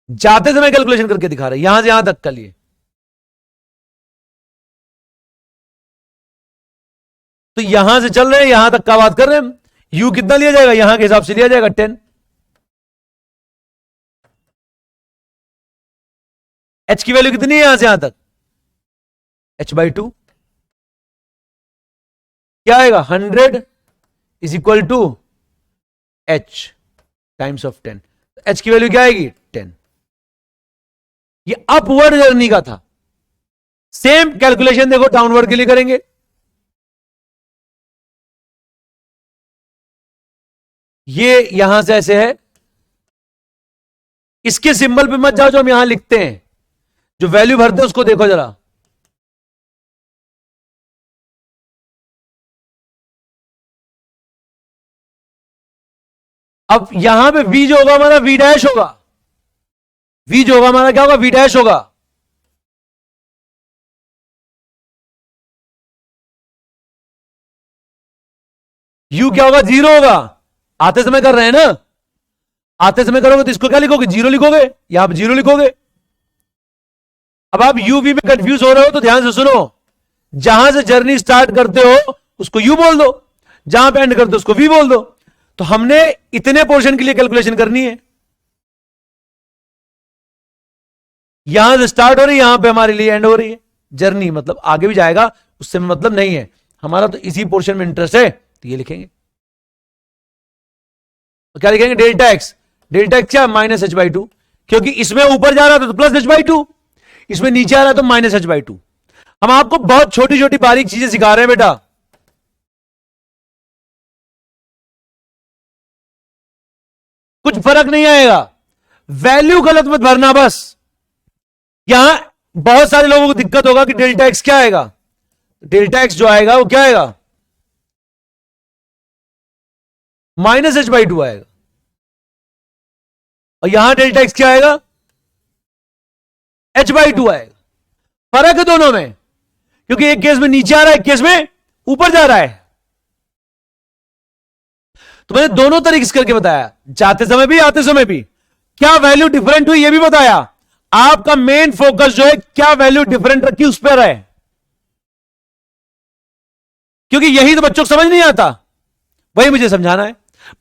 Speaker 2: जाते समय कैलकुलेशन करके दिखा रहे हैं, यहां से यहां तक का लिए। तो यहां से चल रहे हैं, यहां तक का बात कर रहे हैं, यू कितना लिया जाएगा? यहां के हिसाब से लिया जाएगा 10। एच की वैल्यू कितनी है यहां से यहां तक, h/2 क्या आएगा, 100 is equal to h times of 10। h की वैल्यू क्या आएगी, 10। ये अपवर्ड जर्नी का था। सेम कैलकुलेशन देखो डाउनवर्ड के लिए करेंगे। ये यहां से ऐसे है, इसके सिंबल पे मत जाओ जो हम यहां लिखते हैं, जो वैल्यू भरते हैं उसको देखो जरा। अब यहां पे v जो होगा हमारा v डैश होगा, v जो होगा हमारा क्या होगा, v डैश होगा। u क्या होगा, 0 होगा। आते समय कर रहे हैं ना, आते समय करोगे तो इसको क्या लिखोगे, 0 लिखोगे, यहां पे 0 लिखोगे। अब आप u v में कंफ्यूज हो रहे हो तो ध्यान से सुनो, जहां से जर्नी स्टार्ट करते हो उसको u बोल दो, जहां पे एंड करते हो उसको v बोल दो। तो हमने इतने पोर्शन के लिए कैलकुलेशन करनी है, यहां से स्टार्ट हो रही है, यहां पे हमारे लिए एंड हो रही है जर्नी, मतलब आगे भी जाएगा, उससे मतलब नहीं है हमारा, तो इसी पोर्शन में इंटरेस्ट है, तो ये लिखेंगे। तो क्या लिखेंगे, डेल्टा एक्स, डेल्टा एक्स क्या, -h/2, क्योंकि इसमें ऊपर जा रहा था तो +h/2, इसमें नीचे आ रहा है तो -h/2। हम आपको बहुत छोटी छोटी बारीक चीजें सिखा रहे हैं बेटा, कुछ फर्क नहीं आएगा, वैल्यू गलत मत भरना बस। यहां बहुत सारे लोगों को दिक्कत होगा कि डेल्टा एक्स क्या आएगा, डेल्टा एक्स जो आएगा वो क्या आएगा, -h/2 आएगा, और यहां डेल्टा एक्स क्या आएगा, h/2 आएगा। फर्क है दोनों में, क्योंकि एक केस में नीचे आ रहा है, एक केस में ऊपर जा रहा है। तो मैंने दोनों तरीके से करके बताया, जाते समय भी आते समय भी। क्या वैल्यू डिफरेंट हुई यह भी बताया। आपका मेन फोकस जो है क्या वैल्यू डिफरेंट रखी उस पर है, क्योंकि यही तो बच्चों को समझ नहीं आता, वही मुझे समझाना है।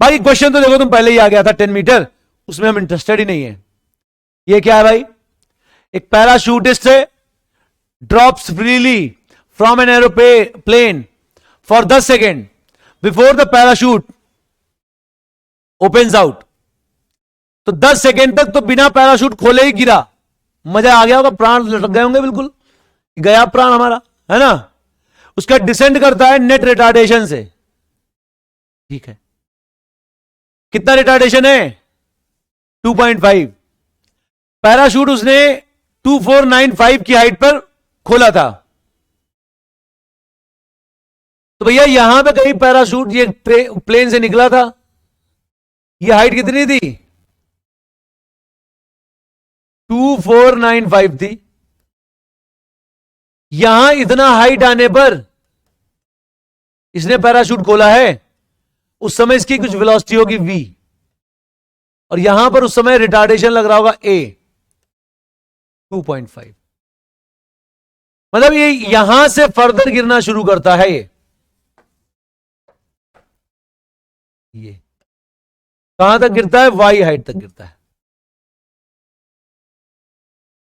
Speaker 2: बाकी क्वेश्चन तो देखो तुम पहले ही आ गया था 10 मीटर, उसमें हम इंटरेस्टेड ही नहीं है। ये क्या है भाई, एक पैराशूटिस्ट है, drops freely from an aeroplane for 10 second before the parachute opens out. तो 10 सेकेंड तक तो बिना पैराशूट खोले ही गिरा, मजा आ गया होगा, प्राण लटक गए होंगे, बिल्कुल गया प्राण हमारा, है ना। उसका डिसेंड करता है नेट रिटार्डेशन से, ठीक है, कितना रिटार्डेशन है, 2.5। पैराशूट उसने 2495 की हाइट पर खोला था, तो भैया यहां पे कहीं पैराशूट ये प्लेन से निकला था, ये हाइट कितनी थी, 2495 थी। यहां इतना हाइट आने पर इसने पैराशूट खोला है, उस समय इसकी कुछ वेलोसिटी होगी v, और यहां पर उस समय रिटार्डेशन लग रहा होगा a 2.5। मतलब ये यहां से फर्दर गिरना शुरू करता है, ये कहां तक गिरता है, y हाइट तक गिरता है।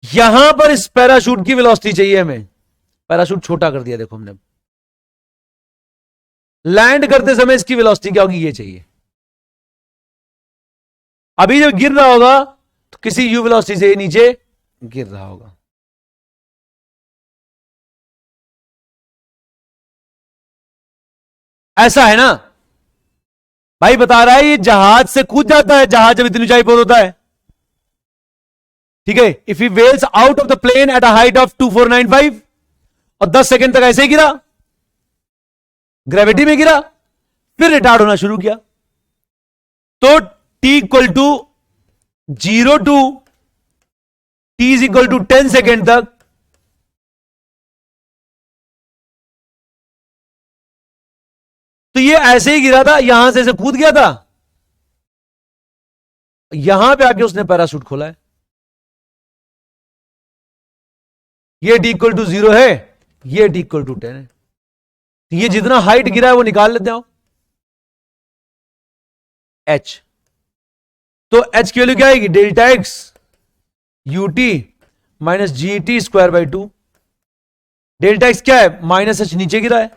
Speaker 2: यहां पर इस पैराशूट की वेलोसिटी चाहिए हमें, पैराशूट छोटा कर दिया देखो हमने, लैंड करते समय इसकी वेलोसिटी क्या होगी, ये चाहिए। अभी जब गिर रहा होगा तो किसी u वेलोसिटी से नीचे गिर रहा होगा। ऐसा है ना भाई, बता रहा है ये जहाज से कूद जाता है, जहाज जब इतनी ऊंचाई पर होता है, ठीक है। If he bails out of the plane at a height of 2495 और 10 सेकेंड तक ऐसे ही गिरा, ग्रेविटी में गिरा, फिर रिटार्ड होना शुरू किया, तो t equal to 0 to t is equal to 10 second तक तो ये ऐसे ही गिरा था, यहां से ऐसे कूद गया था, यहां पे आके उसने पैराशूट खोला है। ये t इक्वल टू 0 है, ये t इक्वल टू 10 है, ये जितना हाइट गिरा है वो निकाल लेते हो, h। तो h की वैल्यू क्या आएगी, delta x ut minus g t square by 2। Delta x क्या है, माइनस एच नीचे गिरा है।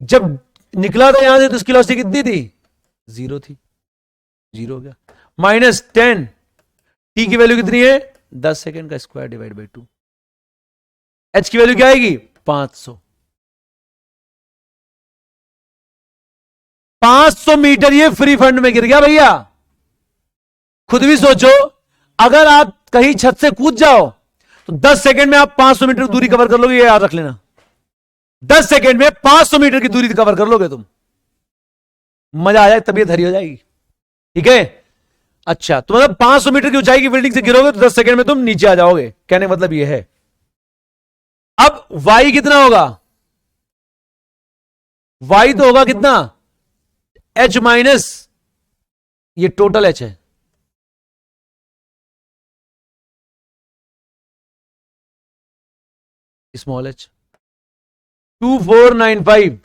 Speaker 2: जब निकला था यहां से तो उसकी वेलोसिटी कितनी थी, 0 थी, 0 हो गया। -10, टी की वैल्यू कितनी है, 10 सेकेंड का स्क्वायर डिवाइड बाई 2। एच की वैल्यू क्या आएगी, 500। 500 मीटर ये फ्री फंड में गिर गया भैया। खुद भी सोचो, अगर आप कहीं छत से कूद जाओ तो 10 सेकंड में आप 500 मीटर दूरी कवर कर लोगे, ये याद रख लेना। 10 सेकंड में 500 मीटर की दूरी कवर कर लोगे तुम, मजा आ जाए, तबीयत हरी हो जाएगी। ठीक है, अच्छा, तो मतलब 500 मीटर की ऊंचाई की बिल्डिंग से गिरोगे तो 10 सेकंड में तुम नीचे आ जाओगे, कहने मतलब ये है। अब y कितना होगा, y तो होगा कितना, h माइनस ये टोटल h है, स्मॉल h, 2495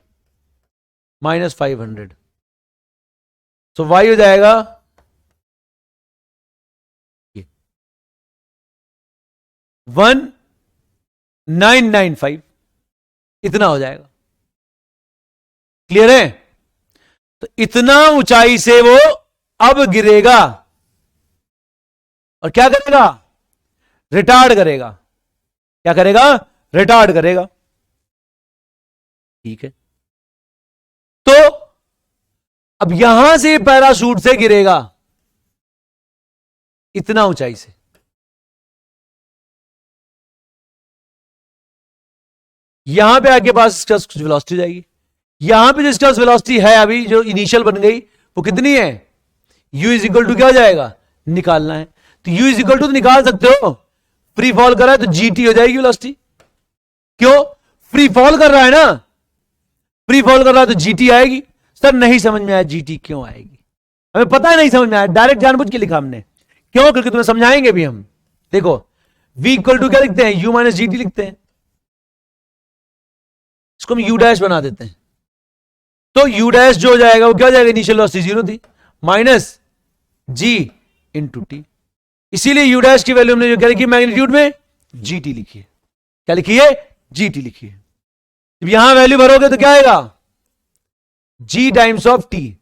Speaker 2: माइनस 500, तो y हो जाएगा 1995, इतना हो जाएगा। क्लियर है, तो इतना ऊंचाई से वो अब गिरेगा और क्या करेगा, रिटार्ड करेगा। क्या करेगा, रिटार्ड करेगा। ठीक है, तो अब यहां से पैराशूट से गिरेगा इतना ऊंचाई से, यहां पे आके पास इसका कुछ वेलोसिटी जाएगी। यहां पे जो इसका वेलोसिटी है अभी जो इनिशियल बन गई वो कितनी है, u इज इक्वल टू क्या हो जाएगा, निकालना है। तो u इज इक्वल टू निकाल सकते हो, फ्री फॉल कर रहा है तो gt हो जाएगी वेलोसिटी। क्यों, फ्री फॉल कर रहा है ना, फ्री फॉल कर रहा है तो gt आएगी। सर नहीं समझ में आया gt क्यों आएगी, हमें पता है नहीं समझ में आया, डायरेक्ट जानबूझ के लिखा हमने। क्यों, क्योंकि तुम्हें समझाएंगे भी हम। देखो v इक्वल टू क्या लिखते हैं, u माइनस gt लिखते हैं, इसको हम u डैश बना देते हैं। तो u डैश जो हो जाएगा वो क्या हो जाएगा, इनिशियल वेलोसिटी 0 थी, माइनस g इंटू टी। इसीलिए u डैश की वैल्यू हमने जो क्या लिखी, मैग्नीट्यूड में gt लिखी है। क्या लिखी है, gt लिखी है। जब यहां वैल्यू भरोगे तो क्या आएगा, g times of t।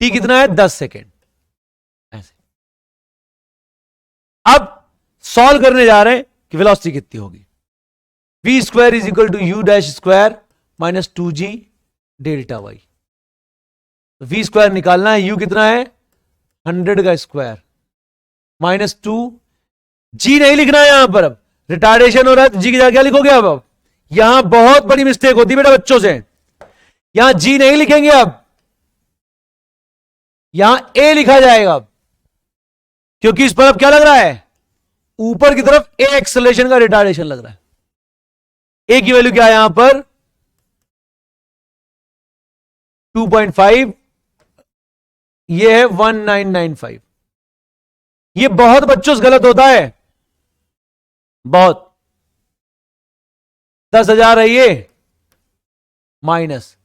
Speaker 2: t कितना है, 10 सेकेंड। ऐसे अब सॉल्व करने जा रहे हैं कि वेलोसिटी कितनी होगी। v square is equal to u dash square minus 2g delta y। v square निकालना है, u कितना है 100 का स्क्वायर माइनस 2, g नहीं लिखना है यहां पर, अब रिटार्डेशन हो रहा है तो g की जगह क्या लिखोगे अब यहां बहुत बड़ी मिस्टेक होती है बेटा बच्चों से, यहां g नहीं लिखेंगे, अब यहां a लिखा जाएगा अब, क्योंकि इस पर अब क्या लग रहा है, ऊपर की तरफ a एक्सेलरेशन का रिटार्डेशन लग रहा है। a की वैल्यू क्या है यहां पर 2.5, ये है 1995। ये बहुत बच्चों से गलत होता है, बहुत। 10,000 है ये, माइनस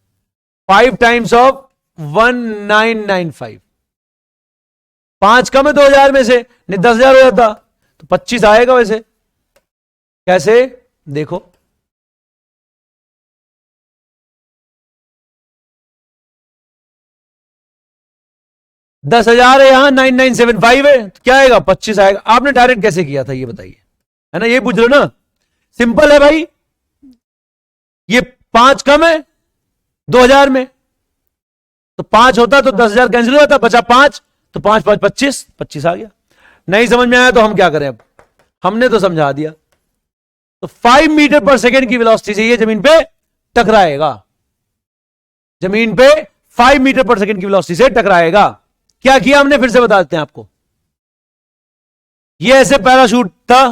Speaker 2: 5 टाइम्स ऑफ 1995, 5 कम है 2,000 में से, नहीं 10,000 हो जाता तो 25 आएगा। वैसे कैसे, देखो दस हजार है, यहां 9975 है, तो क्या आएगा 25 आएगा। आपने डायरेक्ट कैसे किया था ये बताइए, है ना, ये पूछ लो ना, सिंपल है भाई। ये 5 कम है 2000 में, तो 5 होता तो 10,000 कैंसिल हो जाता, बचा 5, तो 5 5 25, 25 आ गया। नहीं समझ में आया तो हम क्या करें, अब हमने तो समझा दिया। तो 5 मीटर पर सेकेंड की वेलोसिटी से ये जमीन पे टकराएगा, जमीन पे 5 मीटर पर सेकेंड की वेलोसिटी से टकराएगा। क्या किया हमने, फिर से बता देते हैं आपको। ये ऐसे पैराशूट था,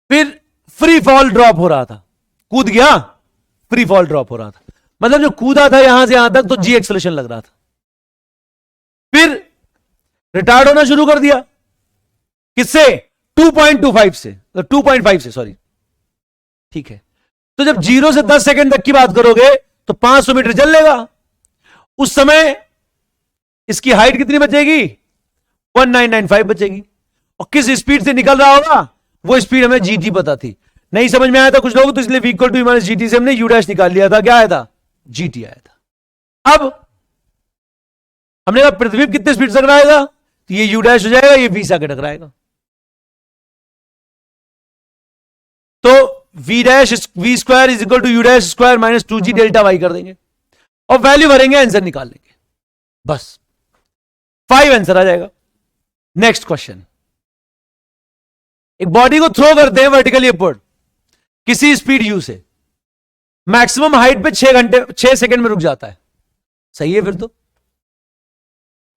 Speaker 2: फिर फ्री फॉल ड्रॉप हो रहा था, कूद गया, फ्री फॉल ड्रॉप हो रहा था, मतलब जो कूदा था यहां से यहां तक तो जी एक्सेलरेशन लग रहा था, फिर रिटार्ड होना शुरू कर दिया, किससे 2.25 से, 2.5 से, सॉरी, ठीक है। तो जब 0 से 10 सेकंड तक की बात करोगे तो 500 मीटर चल लेगा। उस समय इसकी हाइट कितनी बचेगी, 1995 बचेगी। और किस स्पीड से निकल रहा होगा वो स्पीड हमें जीटी पता थी। नहीं समझ में आया था कुछ लोगों तो इसलिए इक्वल टू माइनस जीटी से हमने यू डैश निकाल लिया था। क्या आया था? जीटी आया था। अब हमने कहा प्रतिबिंब कितने स्पीड से टकराएगा, तो ये यू डैश हो जाएगा, ये वी से आके टकराएगा। तो v dash v square is equal to u dash square minus 2g delta y कर देंगे और वैल्यू भरेंगे, आंसर निकाल लेंगे, बस 5 आंसर आ जाएगा। नेक्स्ट क्वेश्चन, एक बॉडी को थ्रो करते हैं वर्टिकली अपवर्ड किसी स्पीड यू से, मैक्सिमम हाइट पे 6 सेकंड में रुक जाता है। सही है, फिर तो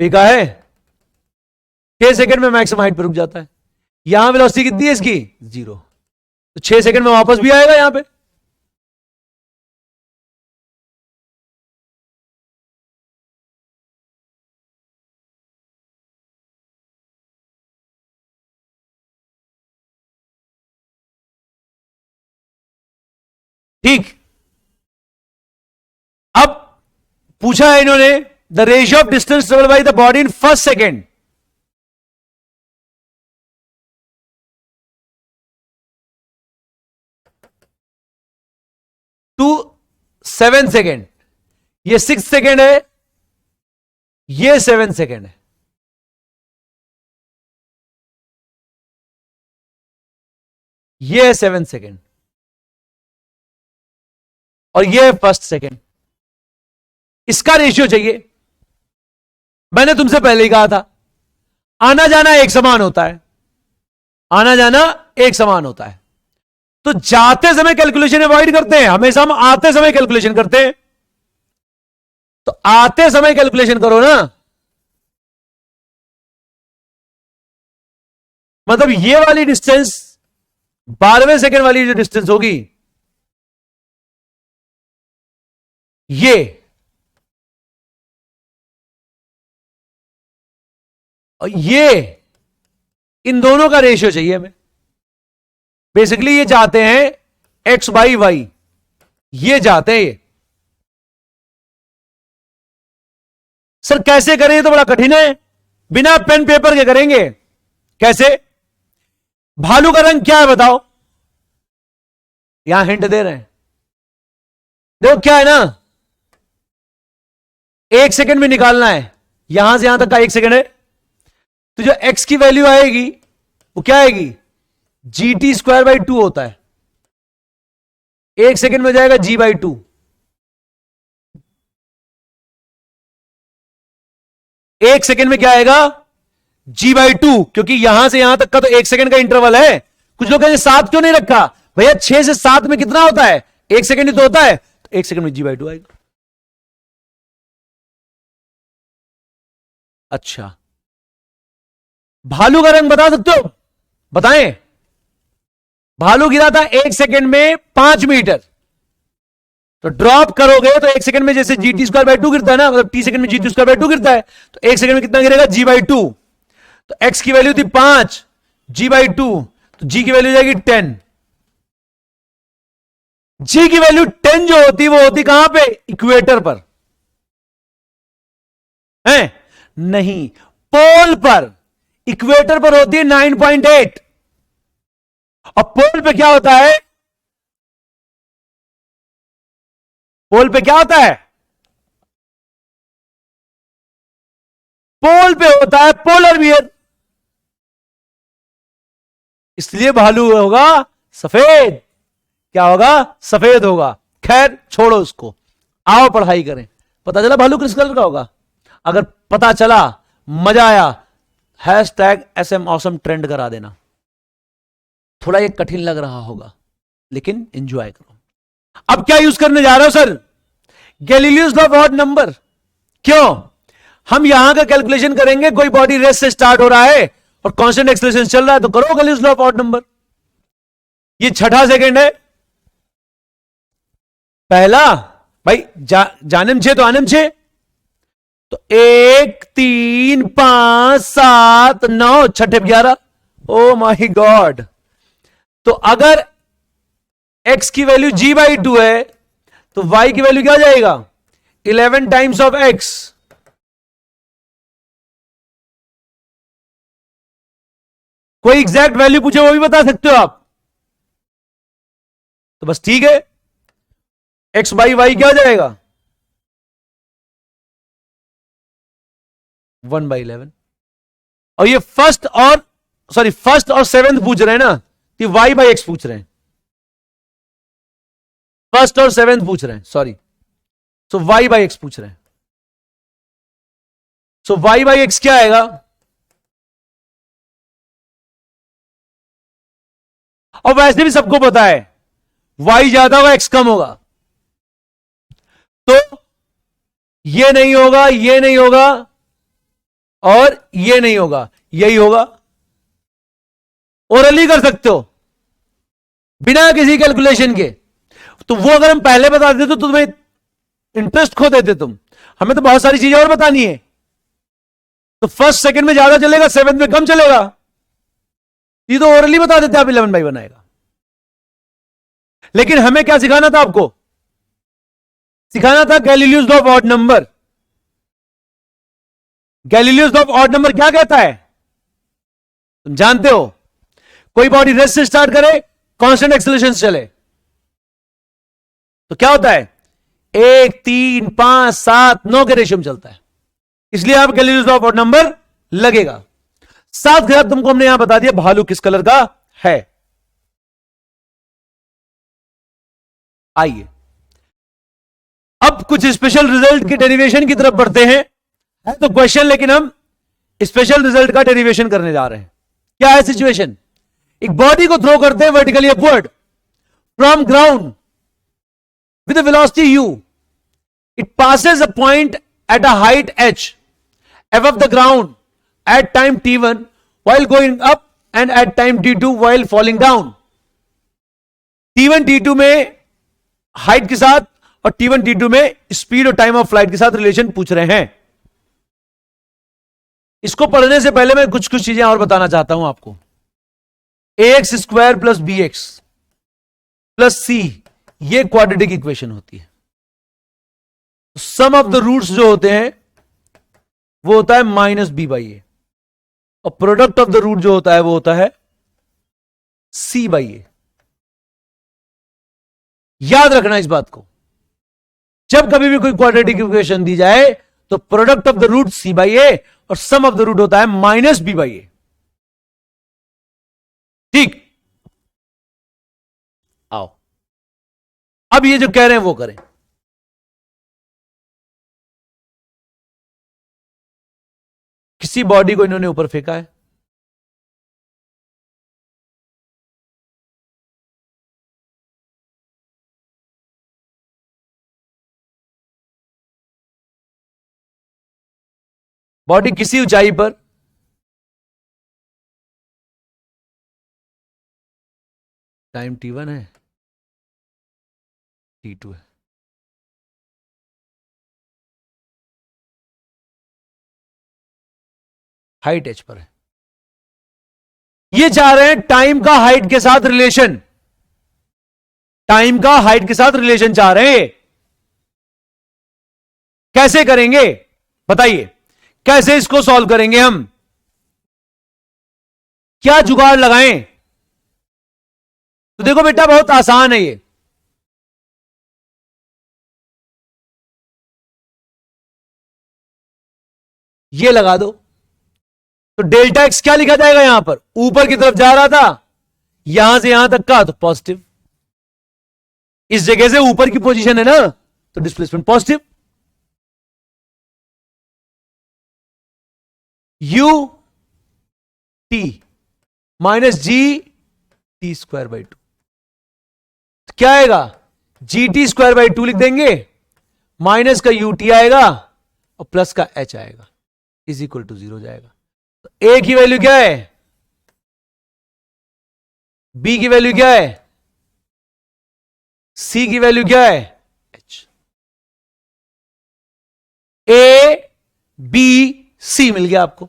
Speaker 2: कहा है 6 सेकंड में मैक्सिमम हाइट पे रुक जाता है। यहां वेलोसिटी कितनी है इसकी? 0, तो 6 सेकंड में वापस भी आएगा यहां पे। ठीक, अब पूछा है इन्होंने the ratio of distance travel by the body in first second. To 7 second, ये 6 सेकेंड है, ये 7 सेकेंड है। ये है 7 सेकेंड और ये है फर्स्ट सेकेंड। इसका रेशियो चाहिए। मैंने तुमसे पहले ही कहा था आना जाना एक समान होता है, आना जाना एक समान होता है। तो जाते समय कैलकुलेशन अवॉइड करते हैं, हमेशा हम आते समय कैलकुलेशन करते हैं। तो आते समय कैलकुलेशन करो ना, मतलब ये वाली डिस्टेंस 12वें सेकेंड वाली जो डिस्टेंस होगी ये, और ये, इन दोनों का रेशियो चाहिए हमें। बेसिकली ये चाहते हैं x बाई वाई, ये चाहते हैं ये। सर कैसे करें, ये तो बड़ा कठिन है, बिना पेन पेपर के करेंगे। कैसे? भालू का रंग क्या है बताओ? यहां हिंट दे रहे हैं, देखो क्या है ना, 1 सेकेंड में निकालना है, यहां से यहां तक का 1 सेकेंड है। तो जो x की वैल्यू आएगी वो क्या आएगी? GT स्क्वायर बाई 2 होता है, 1 सेकेंड में जाएगा G बाई 2। 1 सेकेंड में क्या आएगा? G बाई 2, क्योंकि यहां से यहां तक का तो 1 सेकेंड का इंटरवल है। कुछ लोग कहेंगे 7 क्यों नहीं रखा? भैया 6 से 7 में कितना होता है? 1 सेकेंड ही तो होता है, तो 1 सेकेंड में G बाई 2 आएगा। अच्छा, भालू का रंग बता सकते हो? बताएं। भालू गिरा था 1 सेकेंड में 5 मीटर, तो ड्रॉप करोगे तो 1 सेकेंड में जैसे GT स्क्वायर बाई 2 गिरता है ना, मतलब T सेकेंड में GT स्क्वायर बाई 2 गिरता है, तो 1 सेकेंड में कितना गिरेगा? G by 2। तो x की वैल्यू थी 5, G बाई 2, तो G की वैल्यू जाएगी 10। G की वैल्यू 10 जो होती वो होती कहां पे? इक्वेटर पर है? नहीं, पोल पर। इक्वेटर पर होती है 9.8, और पोल पे क्या होता है? पोल पे क्या होता है? पोल पे होता है पोलर बियर, इसलिए भालू होगा सफेद। क्या होगा? सफेद होगा। खैर छोड़ो उसको, आओ पढ़ाई करें। पता चला भालू किस कलर का होगा? अगर पता चला, मजा आया, #SM awesome ट्रेंड करा देना। थोड़ा ये कठिन लग रहा होगा लेकिन एंजॉय करो। अब क्या यूज करने जा रहे हो sir? Galileo's law of odd number. क्यों? हम यहां का कैलकुलेशन करेंगे, कोई बॉडी रेस्ट से स्टार्ट हो रहा है और कांस्टेंट एक्सेलरेशन चल रहा है, तो करो Galileo's law of odd number. ये 6ठा सेकेंड है, पहला भाई जानेम 6 तो आनेम 6, तो 1 3 5 7 9 6 11। Oh my God. तो अगर x की वैल्यू G बाई 2 है तो y की वैल्यू क्या जाएगा? 11 टाइम्स ऑफ x। कोई एग्जैक्ट वैल्यू पूछे वो भी बता सकते हो आप, तो बस ठीक है, एक्स बाई वाई क्या हो जाएगा 1/11। और ये फर्स्ट और सेवेंथ पूछ रहे हैं ना, तो वाई बाई एक्स पूछ रहे हैं, फर्स्ट और सेवेंथ पूछ रहे हैं, sorry, so y by x पूछ रहे हैं। सो वाई बाई एक्स क्या आएगा, और वैसे भी सबको पता है वाई ज्यादा होगा एक्स कम होगा, तो ये नहीं होगा, ये नहीं होगा और ये नहीं होगा, यही होगा। ओरली कर सकते हो बिना किसी कैलकुलेशन के, तो वो अगर हम पहले बता देते तो तुम्हें इंटरेस्ट खो देते तुम, हमें तो बहुत सारी चीजें और बतानी है। तो फर्स्ट सेकंड में ज्यादा चलेगा, सेवेंथ में कम चलेगा, ये तो ओरली बता देते आप 11/1 आएगा। लेकिन हमें क्या सिखाना था आपको, सिखाना था Galileo's law of odd number. Galileo's law of odd number क्या कहता है तुम जानते हो, कोई बॉडी रेस्ट से स्टार्ट करे, कांस्टेंट एक्सेलरेशन से चले, तो क्या होता है 1, 3, 5, 7, 9 के रेशियो में चलता है, इसलिए आप Galileo's law of odd number लगेगा। साथ के साथ तुमको हमने यहां बता दिया भालू किस कलर का है। आइए अब कुछ स्पेशल रिजल्ट के डेरिवेशन की तरफ बढ़ते हैं, है तो क्वेश्चन, लेकिन हम स्पेशल रिजल्ट का डेरिवेशन करने जा रहे हैं। क्या है सिचुएशन, एक बॉडी को थ्रो करते हैं vertically upward from ground with a velocity u, it passes a point at a height h above the ground at time t1 while going up and at time t2 while falling down। t1 t2 में हाइट के साथ और t1 t2 में स्पीड और टाइम ऑफ फ्लाइट के साथ रिलेशन पूछ रहे हैं। इसको पढ़ने से पहले मैं कुछ चीजें और बताना चाहता हूं आपको। ax square plus b x plus c, ये क्वाड्रेटिक इक्वेशन होती है। सम ऑफ द रूट्स जो होते हैं वो होता है -b/a, और प्रोडक्ट ऑफ द रूट जो होता है वो होता है c/a। याद रखना इस बात को, जब कभी भी कोई क्वाड्रेटिक इक्वेशन दी जाए तो product of the root c/a और सम ऑफ द रूट होता है -b/a। ठीक, आओ अब ये जो कह रहे हैं वो करें। किसी बॉडी को इन्होंने ऊपर फेंका है, बॉडी किसी ऊंचाई पर, टाइम t1 है, t2 है, हाइट h पर है। ये चाह रहे हैं टाइम का हाइट के साथ रिलेशन, टाइम का हाइट के साथ रिलेशन चाह रहे हैं। कैसे करेंगे बताइए, कैसे इसको सॉल्व करेंगे हम, क्या जुगाड़ लगाएं? तो देखो बेटा बहुत आसान है ये लगा दो। तो डेल्टा एक्स क्या लिखा जाएगा, यहां पर ऊपर की तरफ जा रहा था, यहां से यहां तक का तो पॉजिटिव, इस जगह से ऊपर की पोजीशन है ना तो displacement positive. u t -g/t²/2 क्या आएगा, gt²/2 लिख देंगे, माइनस का ut आएगा और प्लस का h आएगा, इज इक्वल टू 0 जाएगा। तो a की वैल्यू क्या है, b की वैल्यू क्या है, c की वैल्यू क्या है h। a b c मिल गया आपको।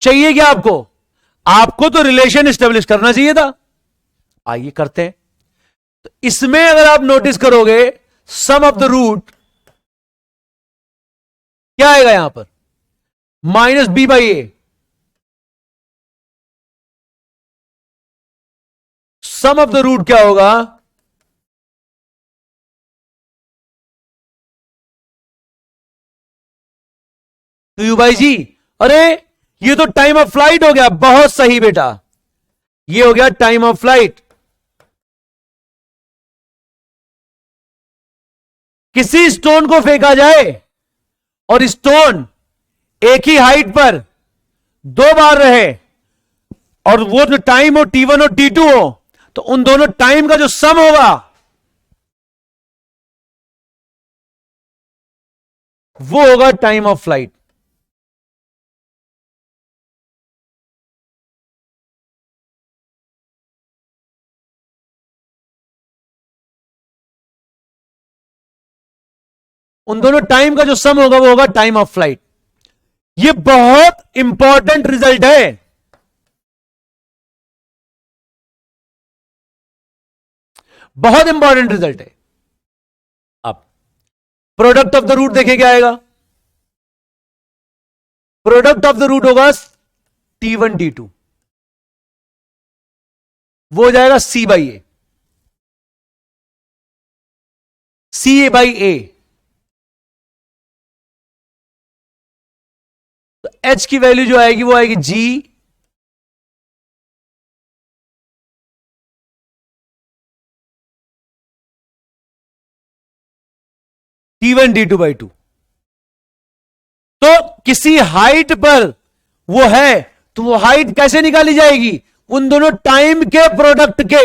Speaker 2: चाहिए क्या आपको, आपको तो रिलेशन एस्टेब्लिश करना चाहिए था। आइए करते हैं। तो इसमें अगर आप नोटिस करोगे सम ऑफ द रूट क्या आएगा यहां पर, -b/a, some of the root क्या होगा? तो यू भाई जी, अरे ये तो टाइम ऑफ फ्लाइट हो गया। बहुत सही बेटा, ये हो गया टाइम ऑफ फ्लाइट। किसी स्टोन को फेंका जाए और स्टोन एक ही हाइट पर 2 बार रहे और वो जो टाइम हो T1 और T2 हो, तो उन दोनों टाइम का जो सम होगा वो होगा टाइम ऑफ फ्लाइट। उन दोनों टाइम का जो सम होगा वो होगा टाइम ऑफ फ्लाइट। ये बहुत इंपॉर्टेंट रिजल्ट है। बहुत इंपॉर्टेंट रिजल्ट है। अब प्रोडक्ट ऑफ द रूट देखें क्या आएगा। प्रोडक्ट ऑफ द रूट होगा T1 T2, वो हो जाएगा C/A, CA/A। तो H की वैल्यू जो आएगी वो आएगी G T1 T2/2। तो किसी हाइट पर वो है तो वो हाइट कैसे निकाली जाएगी? उन दोनों टाइम के प्रोडक्ट के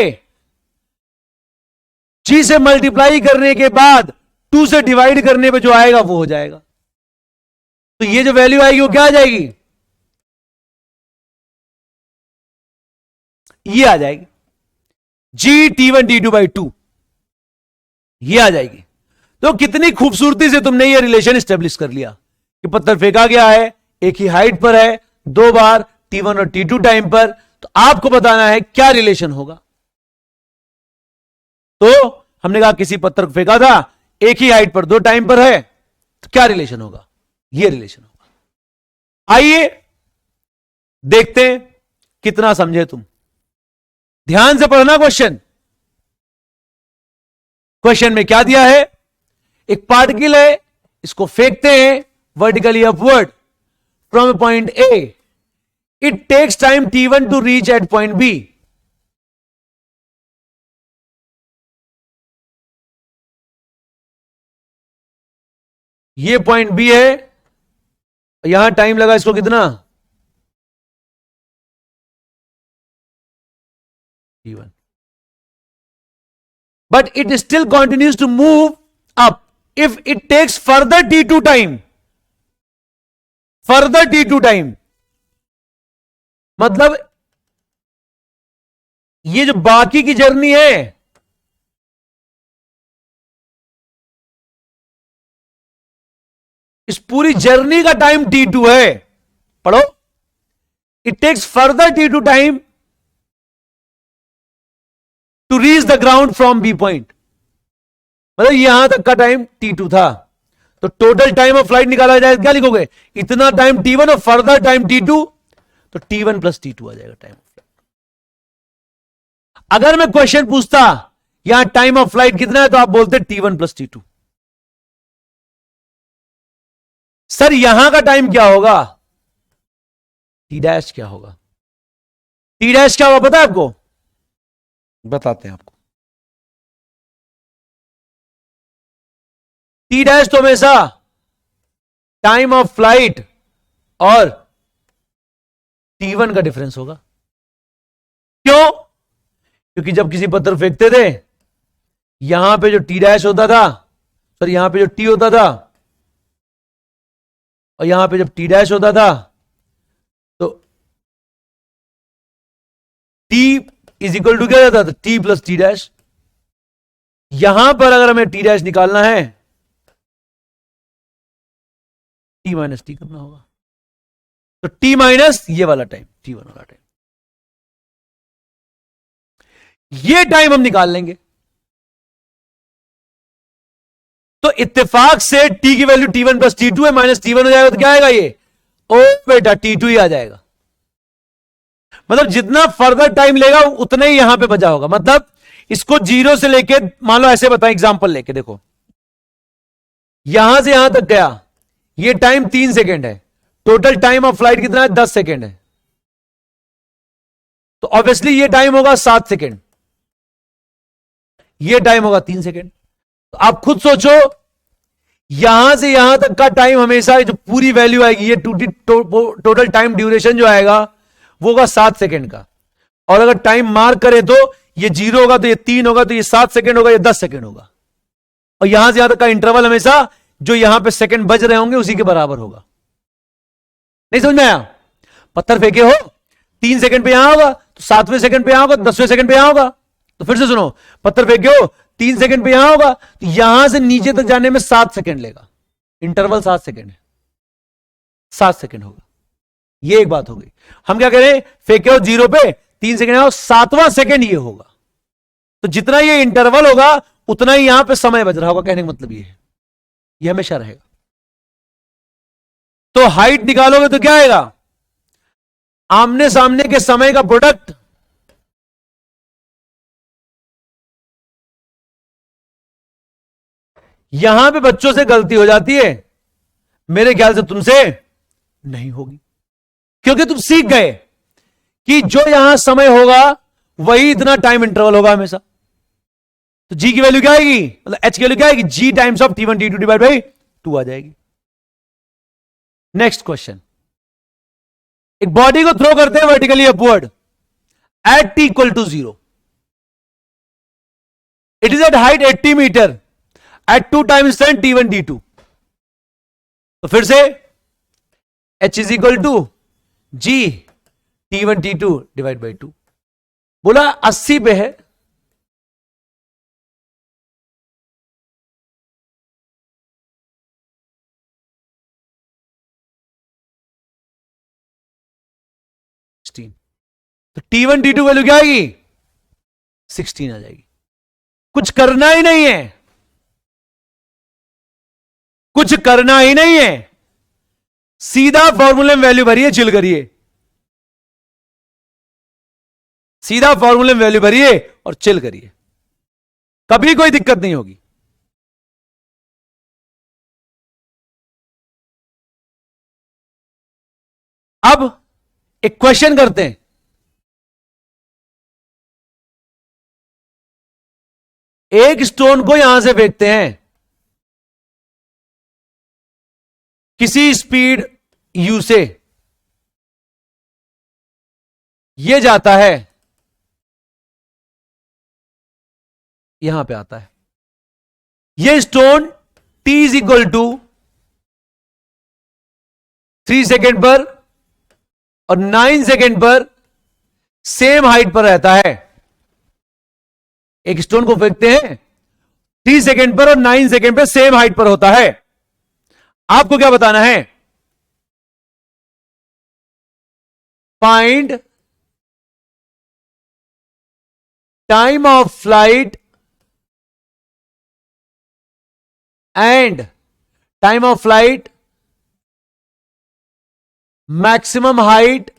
Speaker 2: G से मल्टीप्लाई करने के बाद 2 से डिवाइड करने पे जो आएगा वो हो जाएगा। तो ये जो वैल्यू आएगी वो क्या आ जाएगी? ये आ जाएगी G T1 T2/2, ये आ जाएगी। तो कितनी खूबसूरती से तुमने ये रिलेशन स्टेब्लिश कर लिया कि पत्थर फेंका गया है, एक ही हाइट पर है, 2 बार T1 और T2 टाइम पर। तो आपको बताना है क्या रिलेशन होगा। तो हमने कहा किसी पत्थर को फेंका था, एक ही हाइट पर 2 टाइम पर है, तो क्या रिलेशन होगा? ये रिलेशन होगा। आइए देखते हैं कितना समझे तुम। ध्यान से पढ़ना क्वेश्चन। क्वेश्चन में क्या दिया है? एक पार्टिकल है, इसको फेंकते हैं vertically upward from point A. It takes time T1 to reach at point B. ये पॉइंट बी है, यहां टाइम लगा इसको कितना? T1। But it still continues to move up if it takes further T2 time, further T2 time, मतलब ये जो बाकी की जर्नी है, इस पूरी जर्नी का टाइम T2 है। पढ़ो, it takes further T2 time to reach the ground from B point. मतलब यहां तक का टाइम T2 था। तो टोटल टाइम ऑफ फ्लाइट निकाला जाए, क्या लिखोगे? इतना टाइम T1 और फर्दर टाइम T2, तो T1 प्लस T2 आ जाएगा टाइम ऑफ फ्लाइट। अगर मैं क्वेश्चन पूछता यहां टाइम ऑफ फ्लाइट कितना है, तो आप बोलते T1 प्लस T2। सर यहां का टाइम क्या होगा? T' क्या होगा? T' क्या होगा पता है आपको? बताते हैं आपको। T' तो हमेशा टाइम ऑफ फ्लाइट और T1 का डिफरेंस होगा। क्यों? क्योंकि जब किसी पत्थर फेंकते थे, यहां पे जो T' होता था, सर यहां पे जो T होता था और यहां पे जब T' होता था, तो T इज इक्वल टू क्या जाता था? T plus T'। यहां पर अगर हमें T' निकालना है, T माइनस T करना होगा। तो T माइनस ये वाला टाइम, T1 वाला टाइम, ये टाइम हम निकाल लेंगे। तो इत्तेफाक से T की वैल्यू T1 प्लस T2 है, माइनस T1 हो जाएगा, तो क्या आएगा? ये ओ बेटा T2 ही आ जाएगा। मतलब जितना फर्दर टाइम लेगा उतना ही यहां पे बचा होगा। मतलब इसको 0 से लेके मान लो ऐसे बताएं, एग्जांपल लेके देखो, यहां से यहां तक गया, ये टाइम 3 सेकेंड है, टोटल टाइम ऑफ फ्लाइट कितना है 10 सेकेंड है, तो ऑब्वियसली ये टाइम होगा 7 सेकेंड, ये टाइम होगा 3 सेकेंड। तो आप खुद सोचो, यहां से यहां तक का टाइम हमेशा जो पूरी वैल्यू आएगी, ये टोटल टाइम ड्यूरेशन जो आएगा वो होगा 7 सेकेंड का। और अगर टाइम मार्क करें तो ये 0 होगा, तो ये 3 होगा, तो ये 7 सेकेंड होगा, ये 10 सेकेंड होगा। और यहां से यहां तक का इंटरवल हमेशा जो यहां पे सेकेंड बज रहे होंगे उसी के बराबर होगा। नहीं समझ में आया? पत्थर फेंके हो, 3 सेकेंड पे यहां होगा, तो 7वें सेकेंड पे यहां होगा, 10वें सेकेंड पे यहां होगा। तो फिर से सुनो, पत्थर फेंके हो, 3 सेकेंड पे यहां होगा, तो यहां से नीचे तक जाने में 7 सेकेंड लेगा, इंटरवल 7 सेकेंड है, 7 सेकेंड होगा। ये एक बात हो गई। हम क्या करें, फेंके हो 0 पे, 3 सेकेंड आओ, 7वां सेकेंड ये होगा। तो जितना ये इंटरवल होगा उतना ही यहां पे समय बच रहा होगा, कहने का मतलब ये है, ये हमेशा रहेगा। तो हाइट निकालोगे तो क्या आएगा, आमने सामने के समय का प्रोडक्ट यहां पे बच्चों से गलती हो जाती है, मेरे ख्याल से तुमसे नहीं होगी, क्योंकि तुम सीख गए कि जो यहां समय होगा वही इतना टाइम इंटरवल होगा हमेशा। तो जी की वैल्यू क्या आएगी, मतलब एच की वैल्यू क्या आएगी, g times of T1 T2 divide by 2 आ जाएगी। नेक्स्ट क्वेश्चन, एक बॉडी को थ्रो करते हैं vertically upward at T equal to 0, it is at height 80 meter at 2 times 10 T1 T2। तो फिर से H is equal to g T1 T2 divide by 2। बोला 80 पे है, तो T1 T2 वैल्यू क्या आएगी, 16 आ जाएगी। कुछ करना ही नहीं है, कुछ करना ही नहीं है, सीधा फॉर्मूले में वैल्यू भरिए, चिल करिए, सीधा फॉर्मूले में वैल्यू भरिए और चिल करिए, कभी कोई दिक्कत नहीं होगी। अब एक क्वेश्चन करते हैं, एक स्टोन को यहां से फेंकते हैं किसी स्पीड u से, ये जाता है यहां पे आता है, ये stone t is equal to 3 second पर और 9 सेकेंड पर सेम हाइट पर रहता है। एक स्टोन को फेंकते हैं 3 सेकेंड पर और 9 सेकेंड पर सेम हाइट पर होता है। आपको क्या बताना है, find time of flight and time of flight, maximum height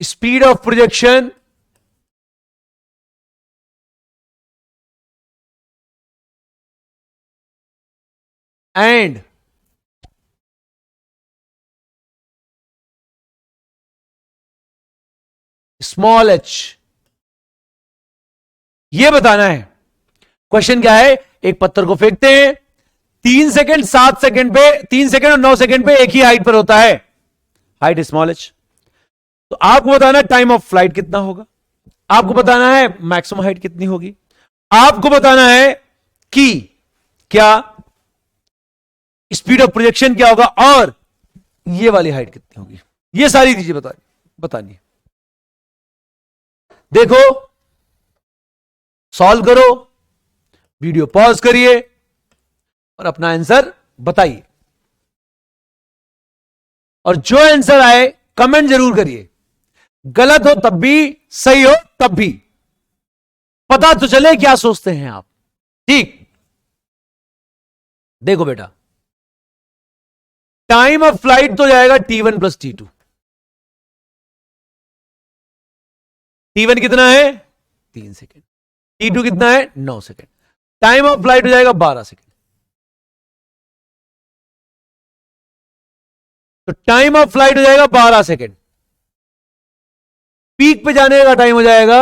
Speaker 2: speed of projection and small H, ये बताना है। क्वेश्चन क्या है, एक पत्थर को फेंकते हैं 3 सेकेंड 7 सेकेंड पे, 3 सेकेंड और 9 सेकेंड पे एक ही हाइट पर होता है, हाइट स्मॉल एच। तो आपको बताना है टाइम ऑफ फ्लाइट कितना होगा, आपको बताना है मैक्सिमम हाइट कितनी होगी, आपको बताना है कि क्या स्पीड ऑफ प्रोजेक्शन क्या होगा और ये वाली हाइट कितनी होगी। ये सारी चीजें बतानी है। देखो, सॉल्व करो, वीडियो पॉज करिए और अपना आंसर बताइए, और जो आंसर आए कमेंट जरूर करिए, गलत हो तब भी, सही हो तब भी, पता तो चले क्या सोचते हैं आप। ठीक, देखो बेटा, टाइम ऑफ फ्लाइट तो जाएगा T1 प्लस T2। T1 कितना है 3 सेकेंड, T2 कितना है 9 सेकेंड। टाइम ऑफ फ्लाइट हो जाएगा 12 सेकेंड। तो टाइम ऑफ फ्लाइट हो जाएगा 12 सेकेंड। पीक पे जाने का टाइम हो जाएगा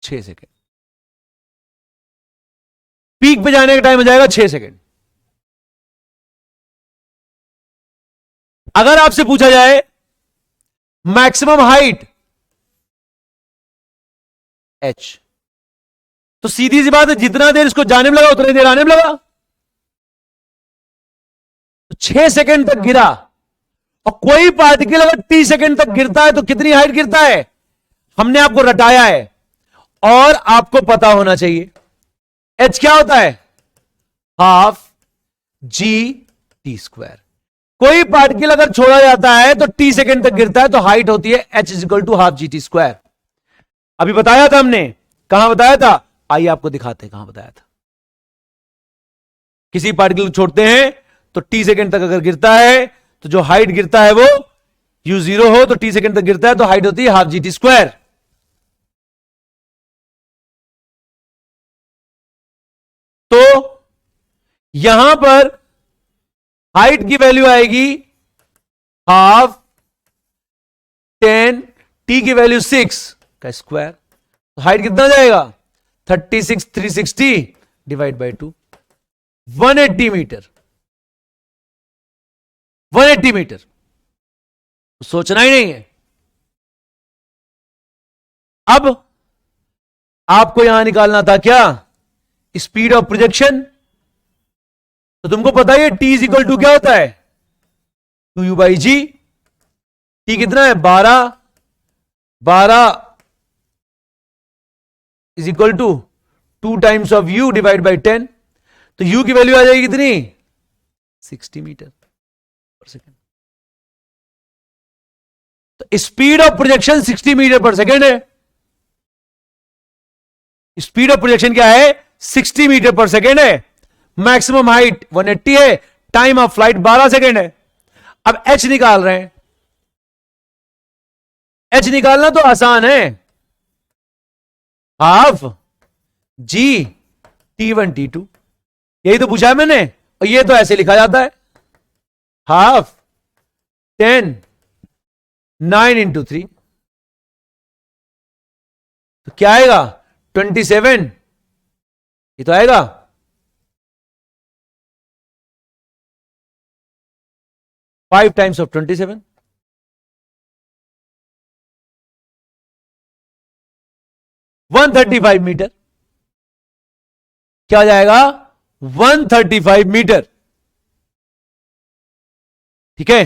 Speaker 2: 6 सेकेंड। पीक पे जाने का टाइम हो जाएगा 6 सेकेंड। अगर आपसे पूछा जाए मैक्सिमम हाइट h, तो सीधी सी बात है, जितना देर इसको जाने में लगा उतनी देर आने में लगा। तो 6 सेकेंड तक गिरा, और कोई पार्टिकल अगर t सेकेंड तक गिरता है तो कितनी हाइट गिरता है, हमने आपको रटाया है और आपको पता होना चाहिए। h क्या होता है, हाफ जी टी स्क्वायर। कोई पार्टिकल अगर छोड़ा जाता है तो t सेकेंड तक गिरता है तो हाइट होती है h is equal to half g t square. अभी बताया था हमने, कहां बताया था, आइए आपको दिखाते हैं कहां बताया था। किसी पार्टिकल को छोड़ते हैं तो t सेकेंड तक अगर गिरता है तो जो हाइट गिरता है वो u0 हो तो t सेकेंड तक गिरता है तो हाइट होती है हाफ जी टी स्क्वायर। तो यहां पर हाइट की वैल्यू आएगी हाफ 10, t की वैल्यू 6 का स्क्वायर, तो हाइट कितना जाएगा 36 360 डिवाइड बाई 2, 180 मीटर। 180 मीटर, तो सोचना ही नहीं है। अब आपको यहां निकालना था क्या, स्पीड ऑफ प्रोजेक्शन। तो तुमको पता है t इज इक्वल टू क्या होता है 2u बाई जी। t कितना है 12 is equal to 2 times of u divide by 10। तो u की वैल्यू आ जाएगी कितनी 60 मीटर पर सेकेंड। तो स्पीड ऑफ प्रोजेक्शन 60 मीटर पर सेकेंड है। स्पीड ऑफ प्रोजेक्शन क्या है 60 मीटर पर सेकेंड है। मैक्सिमम हाइट 180 है, टाइम ऑफ फ्लाइट 12 सेकेंड है। अब h निकाल रहे हैं। h निकालना तो आसान है, हाफ जी T1 T2, यही तो पूछा है मैंने। और ये तो ऐसे लिखा जाता है हाफ 10 9 इंटू 3, तो क्या आएगा 27, ये तो आएगा 5 टाइम्स ऑफ 27, 135 मीटर। क्या जाएगा 135 मीटर, ठीक है,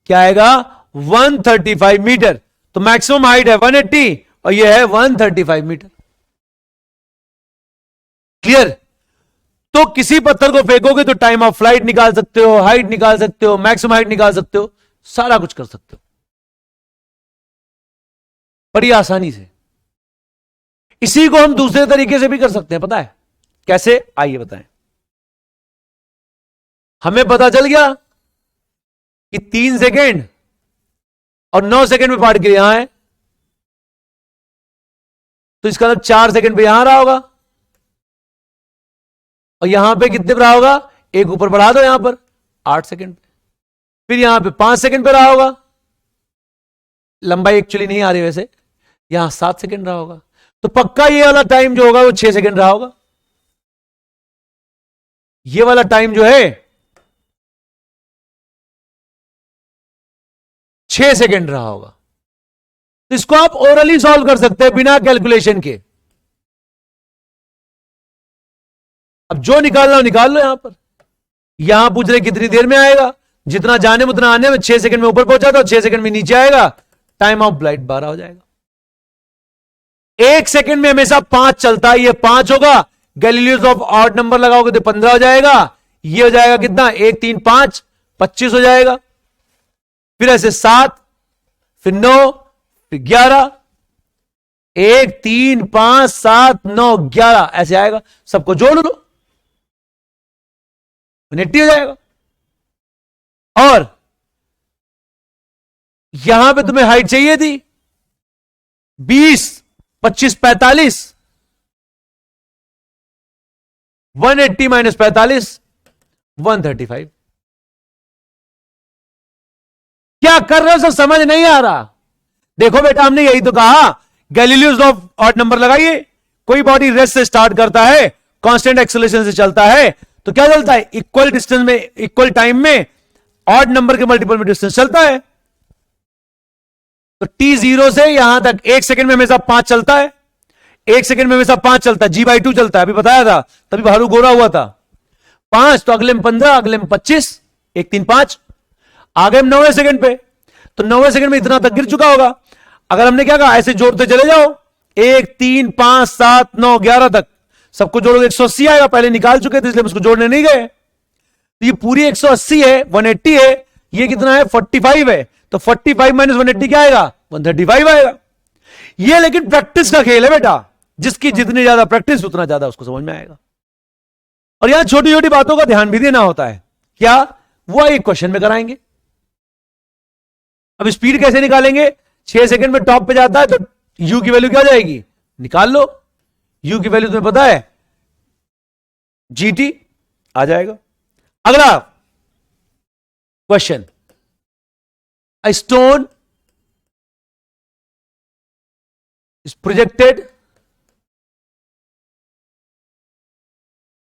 Speaker 2: क्या आएगा 135 मीटर। तो मैक्सिमम हाइट है 180 और ये है 135 मीटर। क्लियर। तो किसी पत्थर को फेंकोगे तो टाइम ऑफ फ्लाइट निकाल सकते हो, हाइट निकाल सकते हो, मैक्सिमम हाइट निकाल सकते हो, सारा कुछ कर सकते हो बड़ी आसानी से। इसी को हम दूसरे तरीके से भी कर सकते हैं, पता है कैसे, आइए बताएं। हमें पता चल गया कि 3 सेकेंड और 9 सेकेंड में पार्टिकल यहां है, तो इसका मतलब 4 सेकेंड पे यहां रहा होगा और यहां पे कितने पे रहा होगा, एक ऊपर बढ़ा दो यहां पर 8 सेकेंड पे, फिर यहां पे 5 सेकेंड पे रहा होगा, लंबाई एक्चुअली नहीं आ रही वैसे, यहां 7 सेकेंड रहा होगा। तो पक्का ये वाला टाइम जो होगा वो 6 सेकेंड रहा होगा। ये वाला टाइम जो है 6 सेकेंड रहा होगा। तो इसको आप ओरली सॉल्व कर सकते हैं बिना कैलकुलेशन के। अब जो निकालना हो निकाल लो। यहां पर यहां पूछ रहे कितनी देर में आएगा, जितना जाने में उतना आने में, 6 सेकंड में ऊपर पहुंचा था 6 सेकंड में नीचे आएगा, टाइम ऑफ फ्लाइट 12 हो जाएगा। 1 सेकंड में हमेशा 5 चलता है, ये 5 होगा, गैलीलियोस ऑफ ऑड नंबर लगाओगे तो 15 हो जाएगा, ये हो जाएगा कितना 1 3 5 25 हो जाएगा, फिर ऐसे 7 फिर 9 फिर 11, 1 3 5 7 9 11 ऐसे आएगा। सबको जोड़ लो 180 हो जाएगा। यहां पे तुम्हें हाइट चाहिए थी 20, 25, 45, 180 माइनस 45, 135। क्या कर रहे हो, सब समझ नहीं आ रहा। देखो बेटा, हमने यही तो कहा, Galileo's law of odd number लगाइए। कोई बॉडी रेस्ट से स्टार्ट करता है, कांस्टेंट एक्सेलरेशन से चलता है, तो क्या चलता है, इक्वल डिस्टेंस में, इक्वल टाइम में ऑड नंबर के मल्टीपल में डिस्टेंस चलता है। तो t0 से यहां तक 1 सेकंड में हमेशा 5 चलता है, 1 सेकंड में हमेशा 5 चलता है, g/2 चलता है, अभी बताया था, तभी भालू गोरा हुआ था। 5 तो अगले में 15, अगले में 25, 1 3 5, आ गए हम 9वें सेकंड पे, तो 9वें सेकंड में इतना तक गिर चुका होगा। अगर हमने क्या कहा, ऐसे जोड़ते चले जाओ, 1 3 5 7 9 11 तक, सबको जोड़ोगे 180 आएगा। पहले निकाल चुके थे इसलिए उसको जोड़ने नहीं गए। तो ये पूरी 180 है, 180 है, ये कितना है 45 है, तो 45 माइनस 180 क्या आएगा, 135 आएगा। ये लेकिन प्रैक्टिस का खेल है बेटा, जिसकी जितनी ज्यादा प्रैक्टिस उतना ज्यादा उसको समझ में आएगा। और यहां छोटी छोटी बातों का ध्यान भी देना होता है। क्या, वो एक क्वेश्चन में कराएंगे। अब स्पीड कैसे निकालेंगे, 6 सेकंड में टॉप पे जाता है तो यू की वैल्यू क्या जाएगी, निकाल लो। यू की वैल्यू तुम्हें पता है, जीटी आ जाएगा। अगला question, a stone is projected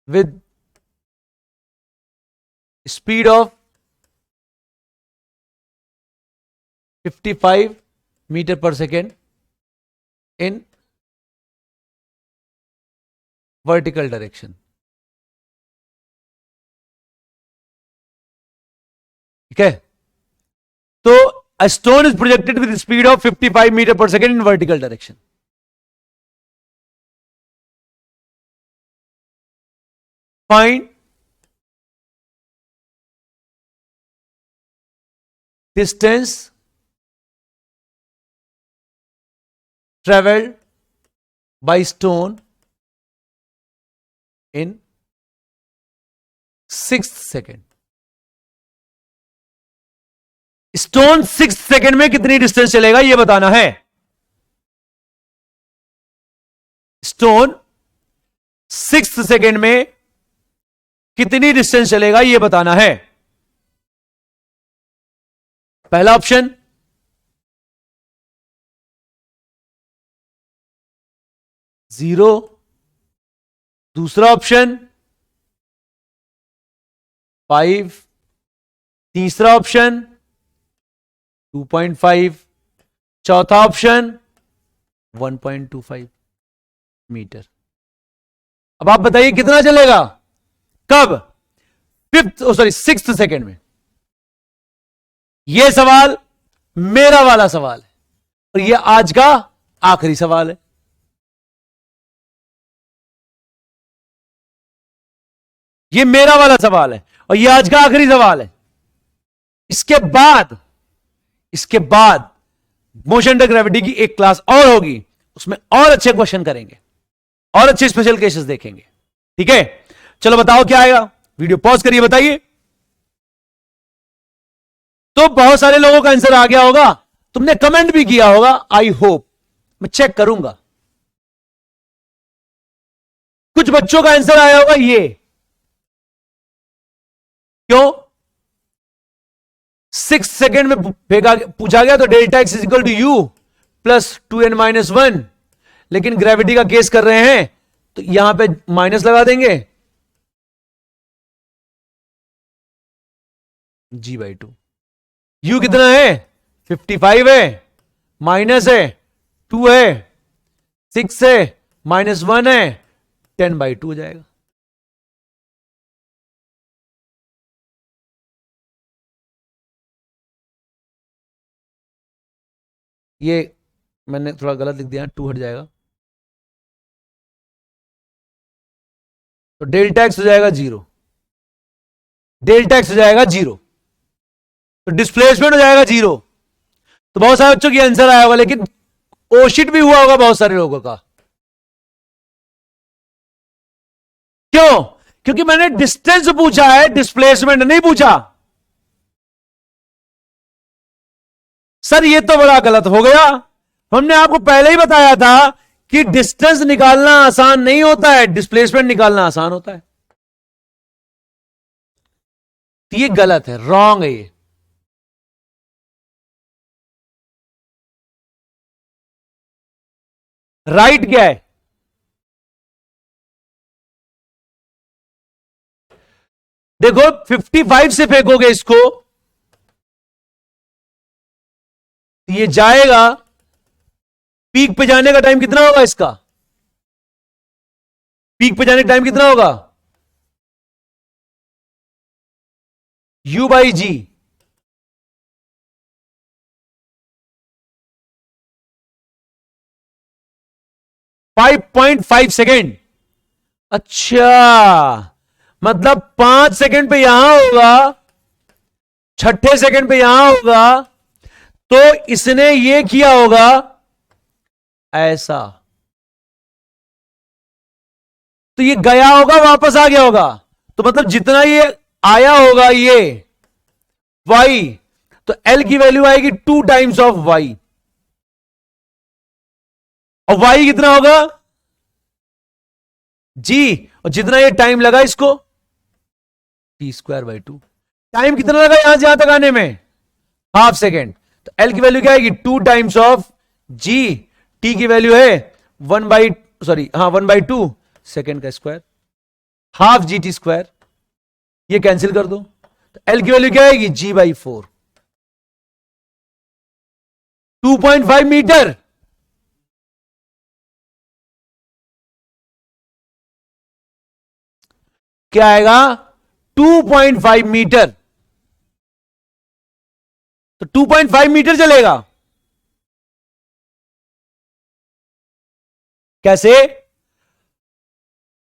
Speaker 2: with speed of 55 meter per second in vertical direction. ठीक है, तो a stone is projected with speed of 55 meter per second in vertical direction. Find distance traveled by stone in 6 second. Stone 6 second में कितनी डिस्टेंस चलेगा यह बताना है। स्टोन 6 सेकेंड में कितनी डिस्टेंस चलेगा यह बताना है। पहला ऑप्शन 0, दूसरा ऑप्शन 5, तीसरा ऑप्शन 2.5, चौथा ऑप्शन 1.25 मीटर। अब आप बताइए कितना चलेगा, कब, 6 सेकेंड में। यह सवाल मेरा वाला सवाल है और यह आज का आखिरी सवाल है। यह मेरा वाला सवाल है और यह आज का आखिरी सवाल है। इसके बाद मोशन अंडर ग्रेविटी की एक क्लास और होगी, उसमें और अच्छे क्वेश्चन करेंगे और अच्छे स्पेशल केसेस देखेंगे। ठीक है, चलो बताओ क्या आएगा, वीडियो पॉज करिए बताइए। तो बहुत सारे लोगों का आंसर आ गया होगा, तुमने कमेंट भी किया होगा, आई होप, मैं चेक करूंगा। कुछ बच्चों का आंसर आया होगा ये, क्यों, 6 सेकेंड में पूछा गया तो delta x is equal to u plus 2n-1, लेकिन ग्रेविटी का केस कर रहे हैं तो यहां पे माइनस लगा देंगे, g/2। u कितना है, 55 है, माइनस है 2 है, 6 है, -1 है, 10/2 हो जाएगा। ये मैंने थोड़ा गलत लिख दिया, 2 हट जाएगा, तो डेल्टा एक्स हो जाएगा 0, डेल्टा एक्स हो जाएगा 0, तो डिस्प्लेसमेंट हो जाएगा 0। तो बहुत सारे बच्चों की आंसर आया होगा, लेकिन ओशिट भी हुआ होगा बहुत सारे लोगों का। क्यों, क्योंकि मैंने डिस्टेंस पूछा है, डिस्प्लेसमेंट नहीं पूछा। सर ये तो बड़ा गलत हो गया, हमने आपको पहले ही बताया था कि डिस्टेंस निकालना आसान नहीं होता है, डिस्प्लेसमेंट निकालना आसान होता है। तो ये गलत है, रॉन्ग है ये। राइट क्या है? देखो 55 से फेंकोगे इसको, ये जाएगा, पीक पे जाने का टाइम कितना होगा इसका? पीक पे जाने का टाइम कितना होगा? U/G। 5.5 सेकेंड। अच्छा, मतलब 5 सेकेंड पे यहां होगा, छठे सेकेंड पे यहां होगा, तो इसने ये किया होगा ऐसा, तो ये गया होगा, वापस आ गया होगा, तो मतलब जितना ये आया होगा ये y, तो L की वैल्यू आएगी 2 टाइम्स ऑफ y, और y कितना होगा? g, और जितना ये टाइम लगा इसको t²/2। टाइम कितना लगा यहां से यहां तक आने में? Half second. तो L की वैल्यू क्या आएगी? 2 टाइम्स ऑफ g, t की वैल्यू है 1/2 सेकेंड का स्क्वायर, हाफ GT²। ये कैंसिल कर दो, तो L की वैल्यू क्या आएगी? G/4। 2.5 मीटर। क्या आएगा? 2.5 मीटर। तो 2.5 मीटर चलेगा कैसे?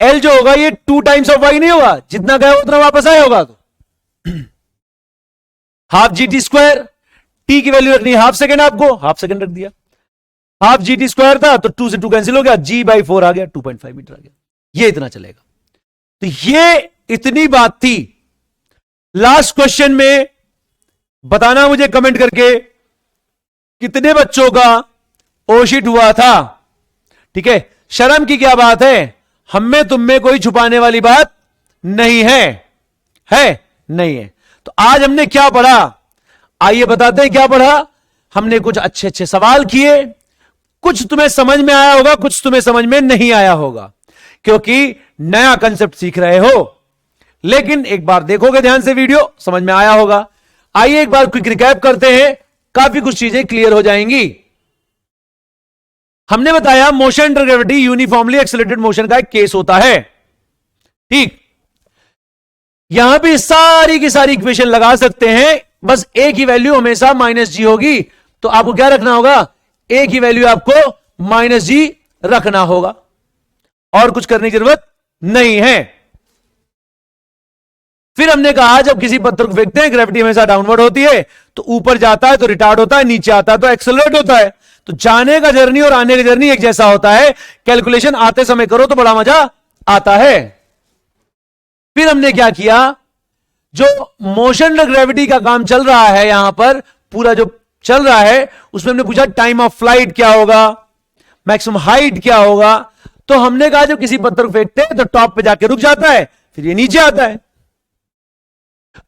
Speaker 2: L जो होगा ये 2 टाइम्स ऑफ y नहीं होगा, जितना गया उतना वापस आया होगा, तो हाफ GT²। t की वैल्यू रखनी हाफ सेकेंड, आपको हाफ सेकेंड रख दिया, हाफ GT² था तो 2 से 2 कैंसिल हो गया, G/4 आ गया, 2.5 मीटर आ गया। ये इतना चलेगा। तो ये इतनी बात थी। लास्ट क्वेश्चन में बताना मुझे कमेंट करके कितने बच्चों का ओशिट हुआ था। ठीक है, शर्म की क्या बात है, हम में तुम में कोई छुपाने वाली बात नहीं है, नहीं है। तो आज हमने क्या पढ़ा, आइए बताते हैं क्या पढ़ा। हमने कुछ अच्छे अच्छे सवाल किए, कुछ तुम्हें समझ में आया होगा, कुछ तुम्हें समझ में नहीं आया होगा, क्योंकि नया कंसेप्ट सीख रहे हो। लेकिन एक बार देखोगे ध्यान से वीडियो, समझ में आया होगा। आइए एक बार क्विक रिकैप करते हैं, काफी कुछ चीजें क्लियर हो जाएंगी। हमने बताया motion under gravity uniformly accelerated motion का एक केस होता है। ठीक, यहां भी सारी की सारी इक्वेशन लगा सकते हैं, बस ए की वैल्यू हमेशा -g होगी। तो आपको क्या रखना होगा? ए की वैल्यू आपको -g रखना होगा, और कुछ करने की जरूरत नहीं है। फिर हमने कहा जब किसी पत्थर को फेंकते हैं ग्रेविटी हमेशा डाउनवर्ड होती है, तो ऊपर जाता है तो रिटार्ड होता है, नीचे आता है तो एक्सेलरेट होता है। तो जाने का जर्नी और आने का जर्नी एक जैसा होता है। कैलकुलेशन आते समय करो तो बड़ा मजा आता है। फिर हमने क्या किया, जो मोशन अंडर ग्रेविटी का काम चल रहा है यहां पर पूरा जो चल रहा है, उसमें हमने पूछा टाइम ऑफ फ्लाइट क्या होगा, मैक्सिमम हाइट क्या होगा। तो हमने कहा जब किसी पत्थर को फेंकते हैं तो टॉप पे जाके रुक जाता है, फिर ये नीचे आता है।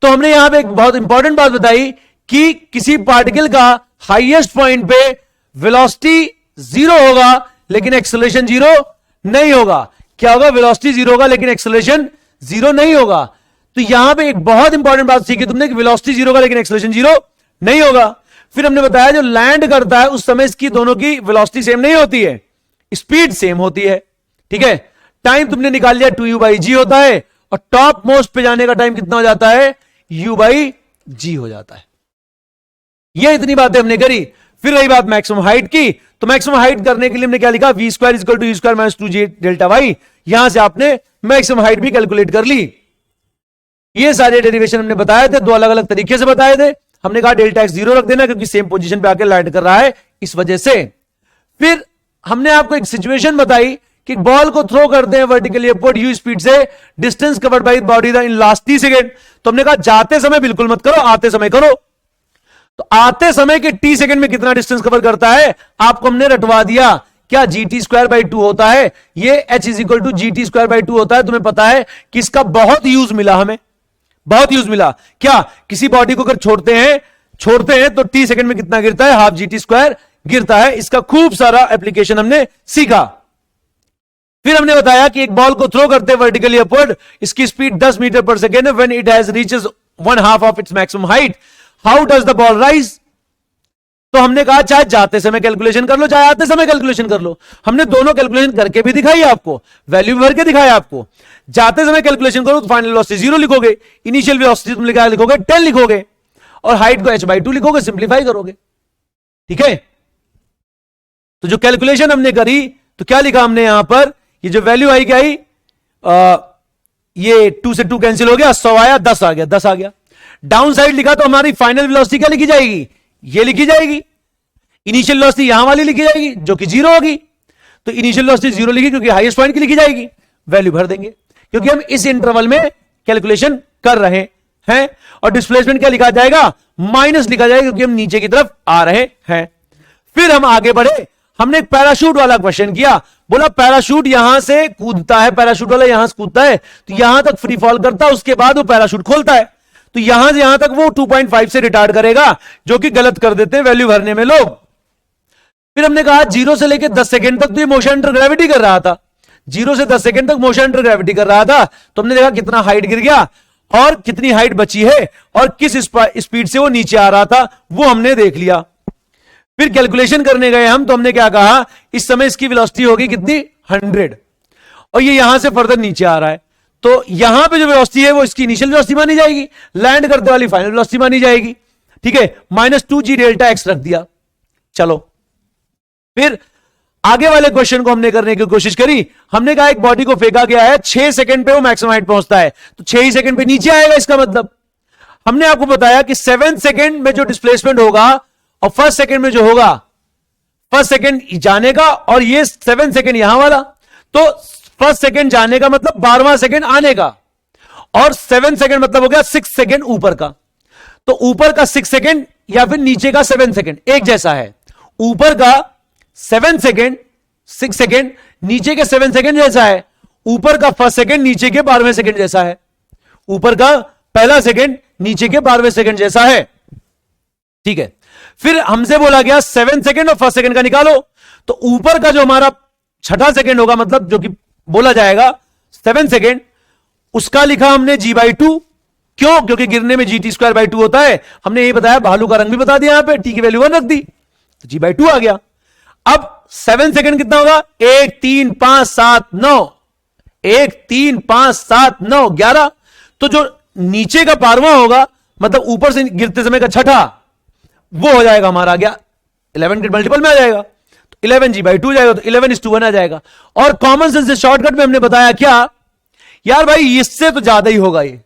Speaker 2: तो हमने यहां पे एक बहुत इंपॉर्टेंट बात बताई कि किसी पार्टिकल का हाईएस्ट पॉइंट पे वेलोसिटी 0 होगा लेकिन एक्सेलरेशन 0 नहीं होगा। क्या होगा? वेलोसिटी 0 होगा लेकिन एक्सेलरेशन 0 नहीं होगा। तो यहां पे एक बहुत इंपॉर्टेंट बात सीखी तुमने कि वेलोसिटी 0 होगा लेकिन एक्सेलरेशन 0 नहीं होगा। फिर हमने बताया जो लैंड करता है उस समय इसकी दोनों की वेलोसिटी सेम नहीं होती है, स्पीड सेम होती है। ठीक है, टाइम तुमने निकाल लिया 2u/g होता है, और टॉप मोस्ट पे जाने का टाइम कितना हो जाता है? u/g हो जाता है। ये इतनी बातें हमने करी। फिर रही बात मैक्सिमम हाइट की, तो मैक्सिमम हाइट करने के लिए हमने क्या लिखा? v² = u² - 2g Δy। यहां से आपने मैक्सिमम हाइट भी कैलकुलेट कर ली। ये सारे डेरिवेशन हमने बताए थे, दो अलग अलग तरीके से बताए थे। हमने कहा डेल्टा x 0 रख देना क्योंकि सेम पोजीशन पे आके लैंड कर रहा है, इस वजह से। फिर हमने आपको एक सिचुएशन बताई कि बॉल को थ्रो करते हैं वर्टिकली अपवर्ड u स्पीड से, distance covered by body in last 30 second. तो हमने कहा जाते समय बिल्कुल मत करो, आते समय करो। तो आते समय के टी सेकंड में कितना डिस्टेंस कवर करता है आपको हमने रटवा दिया। क्या GT²/2 होता है, ये H is equal to GT²/2 होता है। तुम्हें पता है कि इसका बहुत यूज मिला, हमें बहुत यूज मिला। क्या किसी बॉडी को अगर छोड़ते हैं तो टी सेकंड में कितना गिरता है, हाफ GT² गिरता है। इसका खूब सारा एप्लीकेशन हमने सीखा। फिर हमने बताया कि एक बॉल को थ्रो करते हैं वर्टिकली अपवर्ड, इसकी स्पीड 10 मीटर पर सेकेंड है। When it has reaches 1/2 of its maximum height, how does the ball rise. तो हमने कहा चाहे जाते समय कैलकुलेशन कर लो, चाहे आते समय कैलकुलेशन कर लो। हमने दोनों कैलकुलेशन करके भी दिखाई आपको, वैल्यू भर के दिखाया आपको। जाते समय कैलकुलेशन करो तो फाइनल वेलोसिटी 0 लिखोगे, इनिशियल वेलोसिटी तुम लिखोगे 10 लिखोगे, और हाइट को h/2 लिखोगे, सिंप्लीफाई करोगे। ठीक है, तो जो कैलकुलेशन हमने करी तो क्या लिखा हमने यहां पर, ये जो वैल्यू आई क्या आई, ये 2 से 2 कैंसिल हो गया, 100 आया, 10 आ गया, 10 आ गया। डाउन साइड लिखा तो हमारी फाइनल वेलोसिटी क्या लिखी जाएगी, ये लिखी जाएगी। इनिशियल वेलोसिटी यहां वाली लिखी जाएगी जो कि 0 होगी। तो इनिशियल वेलोसिटी 0 लिखी क्योंकि हाईएस्ट पॉइंट की लिखी जाएगी, वैल्यू भर देंगे क्योंकि हम इस इंटरवल में कैलकुलेशन कर रहे हैं। और डिस्प्लेसमेंट क्या लिखा जाएगा, माइनस लिखा जाएगा क्योंकि हम नीचे की तरफ आ रहे हैं। फिर हम आगे बढ़े, हमने एक पैराशूट वाला क्वेश्चन किया। बोला पैराशूट यहां से कूदता है, पैराशूट वाला यहां से कूदता है तो यहां तक फ्री फॉल करता है, उसके बाद वो पैराशूट खोलता है। तो यहां से यहां तक वो 2.5 से रिटार्ड करेगा, जो कि गलत कर देते हैं वैल्यू भरने में लोग। फिर हमने कहा 0 से लेकर 10 सेकंड तक तो ये मोशन अंडर ग्रेविटी कर रहा था, 0 से 10 सेकंड तक मोशन अंडर ग्रेविटी कर रहा था। तो हमने देखा कितना हाइट गिर गया और कितनी हाइट बची है और किस स्पीड से वो नीचे आ रहा था, वो हमने देख लिया। फिर कैलकुलेशन करने गए हम, तो हमने क्या कहा, इस समय इसकी वेलोसिटी होगी कितनी, 100, और ये यहां से फर्दर नीचे आ रहा है। तो यहां पे जो वेलोसिटी है वो इसकी इनिशियल वेलोसिटी मानी जाएगी, लैंड करते वाली फाइनल वेलोसिटी मानी जाएगी। ठीक है, -2g डेल्टा x रख दिया। चलो फिर आगे वाले क्वेश्चन को हमने करने की कोशिश करी। हमने कहा एक बॉडी को फेंका गया है, 6 सेकंड पे वो मैक्सिमम हाइट पहुंचता है, तो 6 ही सेकंड पे नीचे आएगा। इसका मतलब हमने आपको बताया कि 7 सेकंड में जो डिस्प्लेसमेंट होगा और फर्स्ट सेकंड में जो होगा, फर्स्ट सेकंड जाने का और ये 7 सेकंड यहां वाला, तो फर्स्ट सेकंड जाने का मतलब 12वां सेकंड आने का, और 7 सेकंड मतलब हो गया 6 सेकंड ऊपर का। तो ऊपर का 6 सेकंड या फिर नीचे का 7 सेकंड एक जैसा है। ऊपर का 7 सेकंड 6 सेकंड, नीचे के 7 सेकंड जैसा है। ऊपर का फर्स्ट सेकंड नीचे के 12वें सेकंड जैसा है। ऊपर का पहला सेकंड नीचे के 12वें सेकंड जैसा है। ठीक है, फिर हमसे बोला गया 7 सेकंड और फर्स्ट सेकंड का निकालो। तो ऊपर का जो हमारा छठा सेकंड होगा, मतलब जो कि बोला जाएगा 7 सेकंड, उसका लिखा हमने g/2। क्यों, क्योंकि गिरने में GT²/2 होता है। हमने यही बताया, भालू का रंग भी बता दिया, यहां पे टी की वैल्यू 1 रख दी तो g/2 आ गया। अब 7 सेकंड कितना होगा, 1 3 5 7 9, 1 3 5 7 9 11। तो जो नीचे का 12वां होगा, मतलब ऊपर से गिरते समय का छठा, वो हो जाएगा हमारा, आ गया 11 के मल्टीपल में आ जाएगा, तो 11g/2 जाएगा, तो 11:1 आ जाएगा। और कॉमन सेंस से शॉर्टकट में हमने बताया क्या, यार भाई इससे तो ज्यादा ही होगा ये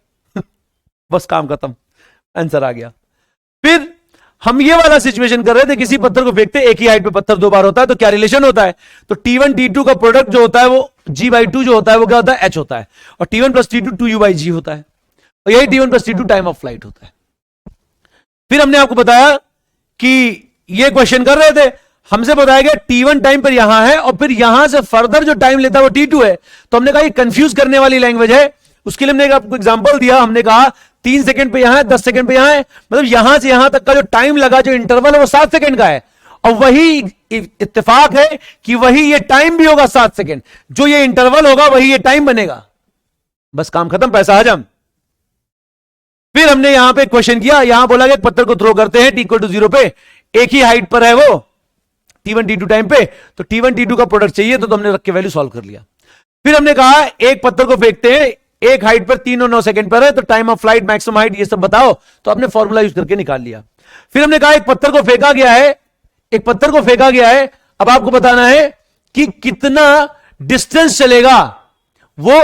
Speaker 2: बस काम खत्म, आंसर आ गया। फिर हम ये वाला सिचुएशन कर रहे थे, किसी पत्थर को फेंकते, एक ही हाइट पे पत्थर 2 बार होता है, तो क्या रिलेशन होता है, तो T1 T2 का प्रोडक्ट जो होता है वो g/2 जो होता है वो क्या होता है, h होता है, और T1 + T2 2u/g होता है, और यही T1 + T2 time of flight होता है। फिर हमने आपको बताया कि ये क्वेश्चन कर रहे थे, हमसे बताया गया T1 टाइम पर यहां है और फिर यहां से फर्दर जो टाइम लेता है वो T2 है। तो हमने कहा ये कंफ्यूज करने वाली लैंग्वेज है, उसके लिए हमने आपको एग्जांपल दिया। हमने कहा 3 सेकंड पे यहां है, 10 सेकंड पे यहां है, मतलब यहां से यहां तक का जो टाइम लगा, जो इंटरवल है वो 7 सेकंड का है, और वही इत्तेफाक है कि वही ये टाइम भी होगा 7 सेकंड, जो ये इंटरवल होगा वही ये टाइम बनेगा। बस काम खत्म, पैसा हजम। फिर हमने यहां पे क्वेश्चन किया, यहां बोला गया पत्थर को थ्रो करते हैं t=0 पे, एक ही हाइट पर है वो T1 T2 टाइम पे, तो T1 T2 का प्रोडक्ट चाहिए, तो हमने रख के वैल्यू सॉल्व कर लिया। फिर हमने कहा एक पत्थर को फेंकते हैं, एक हाइट पर 3 और 9 सेकंड पर है, तो time of flight, maximum height, ये सब बताओ, तो आपने फॉर्मूला यूज करके निकाल लिया। फिर हमने कहा एक पत्थर को फेंका गया है, एक पत्थर को फेंका गया है, अब आपको बताना है कि कितना डिस्टेंस चलेगा वो,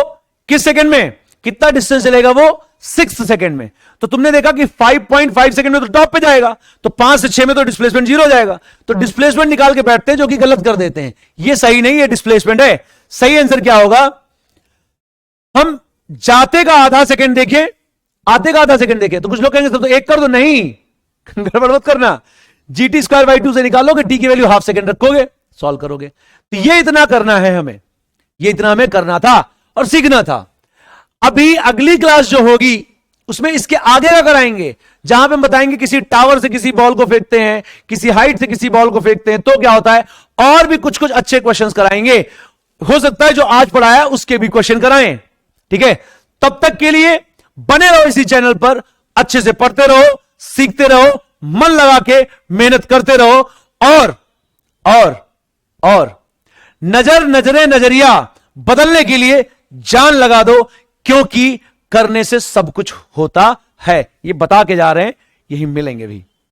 Speaker 2: किस सेकंड में कितना डिस्टेंस चलेगा वो, 6 सेकंड में। तो तुमने देखा कि 5.5 सेकंड में तो टॉप पे जाएगा, तो 5 से 6 में तो डिस्प्लेसमेंट 0 हो जाएगा, तो डिस्प्लेसमेंट निकाल के बैठते हैं, जो कि गलत कर देते हैं। ये सही नहीं है, डिस्प्लेसमेंट है। सही आंसर क्या होगा, हम जाते का आधा सेकंड देखें, आते का आधा सेकंड देखें, तो कुछ लोग कहेंगे तो 1 कर दो, नहीं, गड़बड़ मत करना। GT स्क्वायर बाई 2 से निकालोगे, टी की वैल्यू हाफ सेकेंड रखोगे, सॉल्व करोगे। तो ये इतना करना है हमें, ये इतना हमें करना था और सीखना था। अभी अगली क्लास जो होगी उसमें इसके आगे का कराएंगे, जहां पे हम बताएंगे किसी टावर से किसी बॉल को फेंकते हैं, किसी हाइट से किसी बॉल को फेंकते हैं तो क्या होता है, और भी कुछ कुछ अच्छे क्वेश्चंस कराएंगे। हो सकता है जो आज पढ़ाया उसके भी क्वेश्चन कराएं, ठीक है। तब तक के लिए बने रहो इसी चैनल पर, अच्छे से पढ़ते रहो, सीखते रहो, मन लगा के मेहनत करते रहो, और नजरिया बदलने के लिए जान लगा दो, क्योंकि करने से सब कुछ होता है। ये बता के जा रहे हैं, यही मिलेंगे भी।